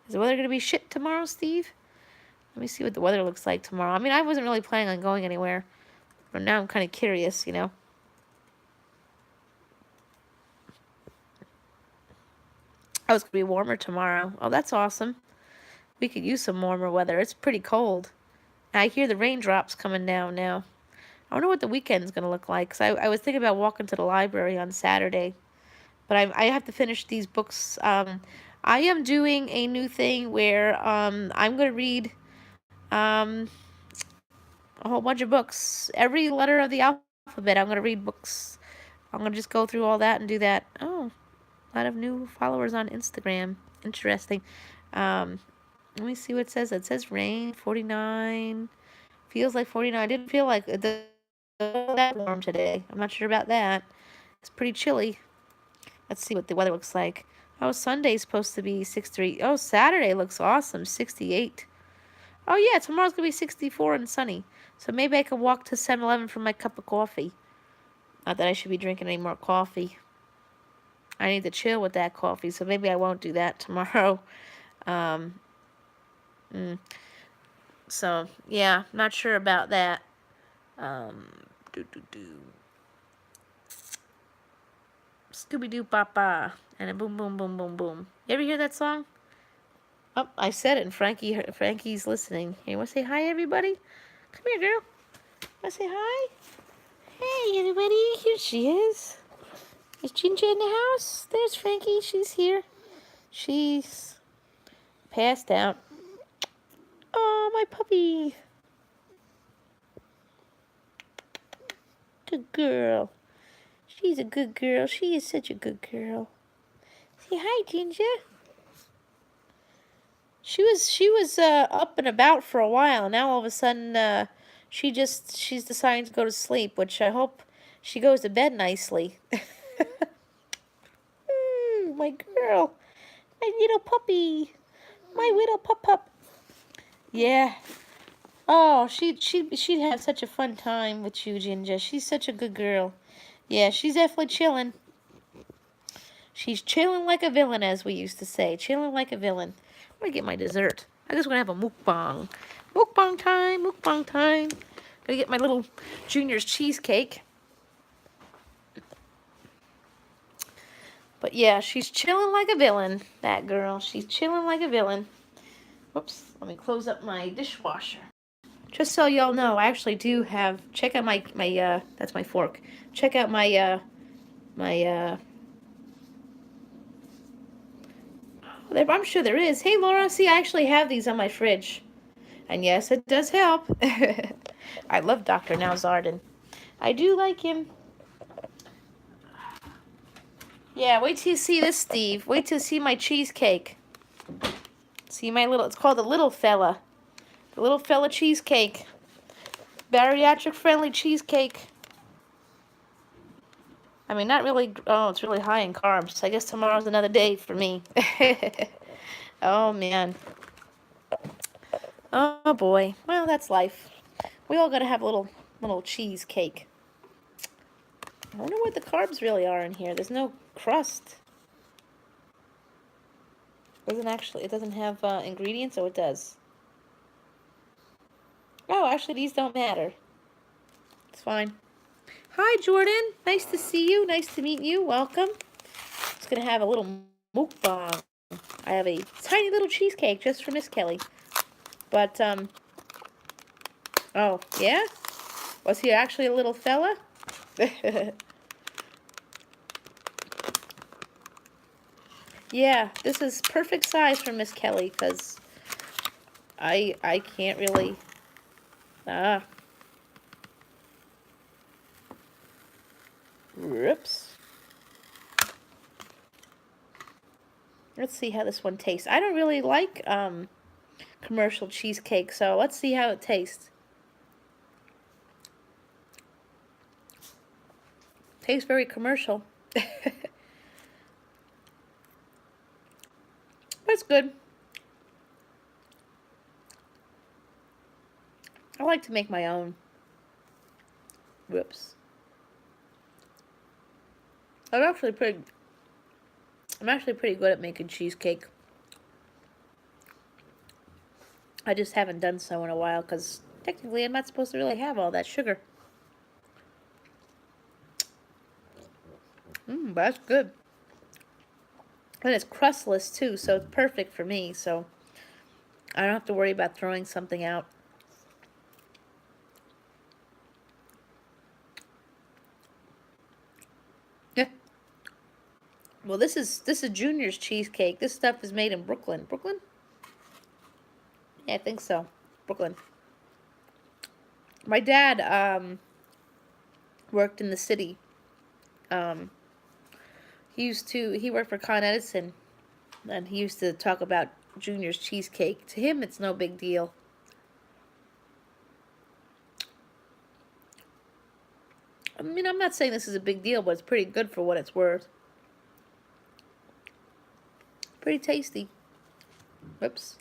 Is the weather going to be shit tomorrow, Steve? Let me see what the weather looks like tomorrow. I mean, I wasn't really planning on going anywhere. But now I'm kind of curious, Oh, it's going to be warmer tomorrow. Oh, that's awesome. We could use some warmer weather. It's pretty cold. I hear the raindrops coming down now. I wonder what the weekend's going to look like. Because I was thinking about walking to the library on Saturday. But I have to finish these books. I am doing a new thing where I'm going to read a whole bunch of books. Every letter of the alphabet, I'm going to read books. I'm going to just go through all that and do that. Oh, a lot of new followers on Instagram. Interesting. Let me see what it says. It says rain, 49, Feels like 49. I didn't feel like that warm today. I'm not sure about that. It's pretty chilly. Let's see what the weather looks like. Oh, Sunday's supposed to be 63. Oh, Saturday looks awesome, 68. Oh, yeah, tomorrow's going to be 64 and sunny. So maybe I can walk to 7-Eleven for my cup of coffee. Not that I should be drinking any more coffee. I need to chill with that coffee, so maybe I won't do that tomorrow. Um, So, yeah, not sure about that. Do. Scooby-Doo Papa. And a boom, boom, boom, boom, boom. You ever hear that song? Oh, I said it, and Frankie's listening. Hey, you want to say hi, everybody? Come here, girl. Want to say hi? Hey, everybody. Here she is. Is Ginger in the house? There's Frankie. She's here. She's passed out. Oh, my puppy. Good girl. She's a good girl. She is such a good girl. Say hi, Ginger. She was up and about for a while. Now all of a sudden, she's deciding to go to sleep, which I hope she goes to bed nicely. My girl, my little puppy, my little pup. Yeah. Oh, she'd have such a fun time with you, Ginger. She's such a good girl. Yeah, she's definitely chilling. She's chilling like a villain, as we used to say. Chilling like a villain. I'm gonna get my dessert. I just want to have a mukbang. Mukbang time, mukbang time. Gonna get my little Junior's cheesecake. But yeah, she's chilling like a villain, that girl. She's chilling like a villain. Whoops, let me close up my dishwasher. Just so y'all know, I actually do have, check out my that's my fork. Check out my I'm sure there is. Hey, Laura, see, I actually have these on my fridge. And yes, it does help. I love Dr. Nowzaradan. I do like him. Yeah, wait till you see this, Steve. Wait till you see my cheesecake. See my little, it's called the Little Fella. The Little Fella cheesecake. Bariatric friendly cheesecake. I mean, not really, oh, it's really high in carbs. I guess tomorrow's another day for me. Oh, man. Oh, boy. Well, that's life. We all gotta have a little cheesecake. I wonder what the carbs really are in here. There's no crust. It doesn't have ingredients, or it does? Oh, actually, these don't matter. It's fine. Hi, Jordan. Nice to see you. Nice to meet you. Welcome. Just gonna have a little mukbang. I have a tiny little cheesecake just for Miss Kelly. But, oh, yeah? Was he actually a little fella? Yeah, this is perfect size for Miss Kelly, because I can't really, Whoops. Let's see how this one tastes. I don't really like, commercial cheesecake, so let's see how it tastes. Tastes very commercial. That's good. I like to make my own. Whoops. I'm actually pretty good at making cheesecake. I just haven't done so in a while because technically I'm not supposed to really have all that sugar. But that's good. And it's crustless too, so it's perfect for me, so I don't have to worry about throwing something out. Yeah. Well, this is Junior's cheesecake. This stuff is made in Brooklyn. Brooklyn? Yeah, I think so. Brooklyn. My dad worked in the city. He worked for Con Edison, and he used to talk about Junior's cheesecake. To him, it's no big deal. I mean, I'm not saying this is a big deal, but it's pretty good for what it's worth. Pretty tasty. Whoops.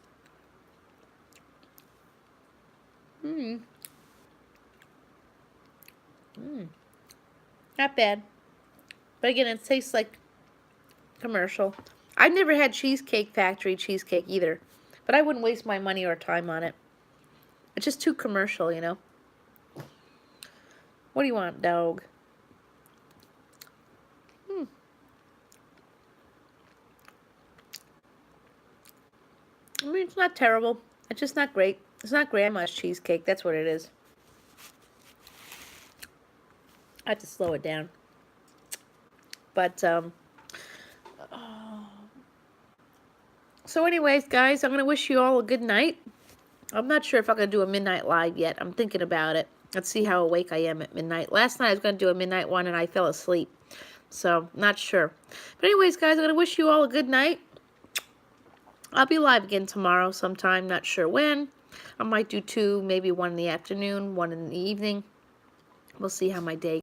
Mmm. Mmm. Not bad. But again, it tastes like commercial. I've never had Cheesecake Factory cheesecake either. But I wouldn't waste my money or time on it. It's just too commercial, you know. What do you want, dog? I mean, it's not terrible. It's just not great. It's not grandma's cheesecake. That's what it is. I have to slow it down. But, so anyways, guys, I'm going to wish you all a good night. I'm not sure if I'm going to do a midnight live yet. I'm thinking about it. Let's see how awake I am at midnight. Last night I was going to do a midnight one and I fell asleep. So, not sure. But anyways, guys, I'm going to wish you all a good night. I'll be live again tomorrow sometime. Not sure when. I might do two, maybe one in the afternoon, one in the evening. We'll see how my day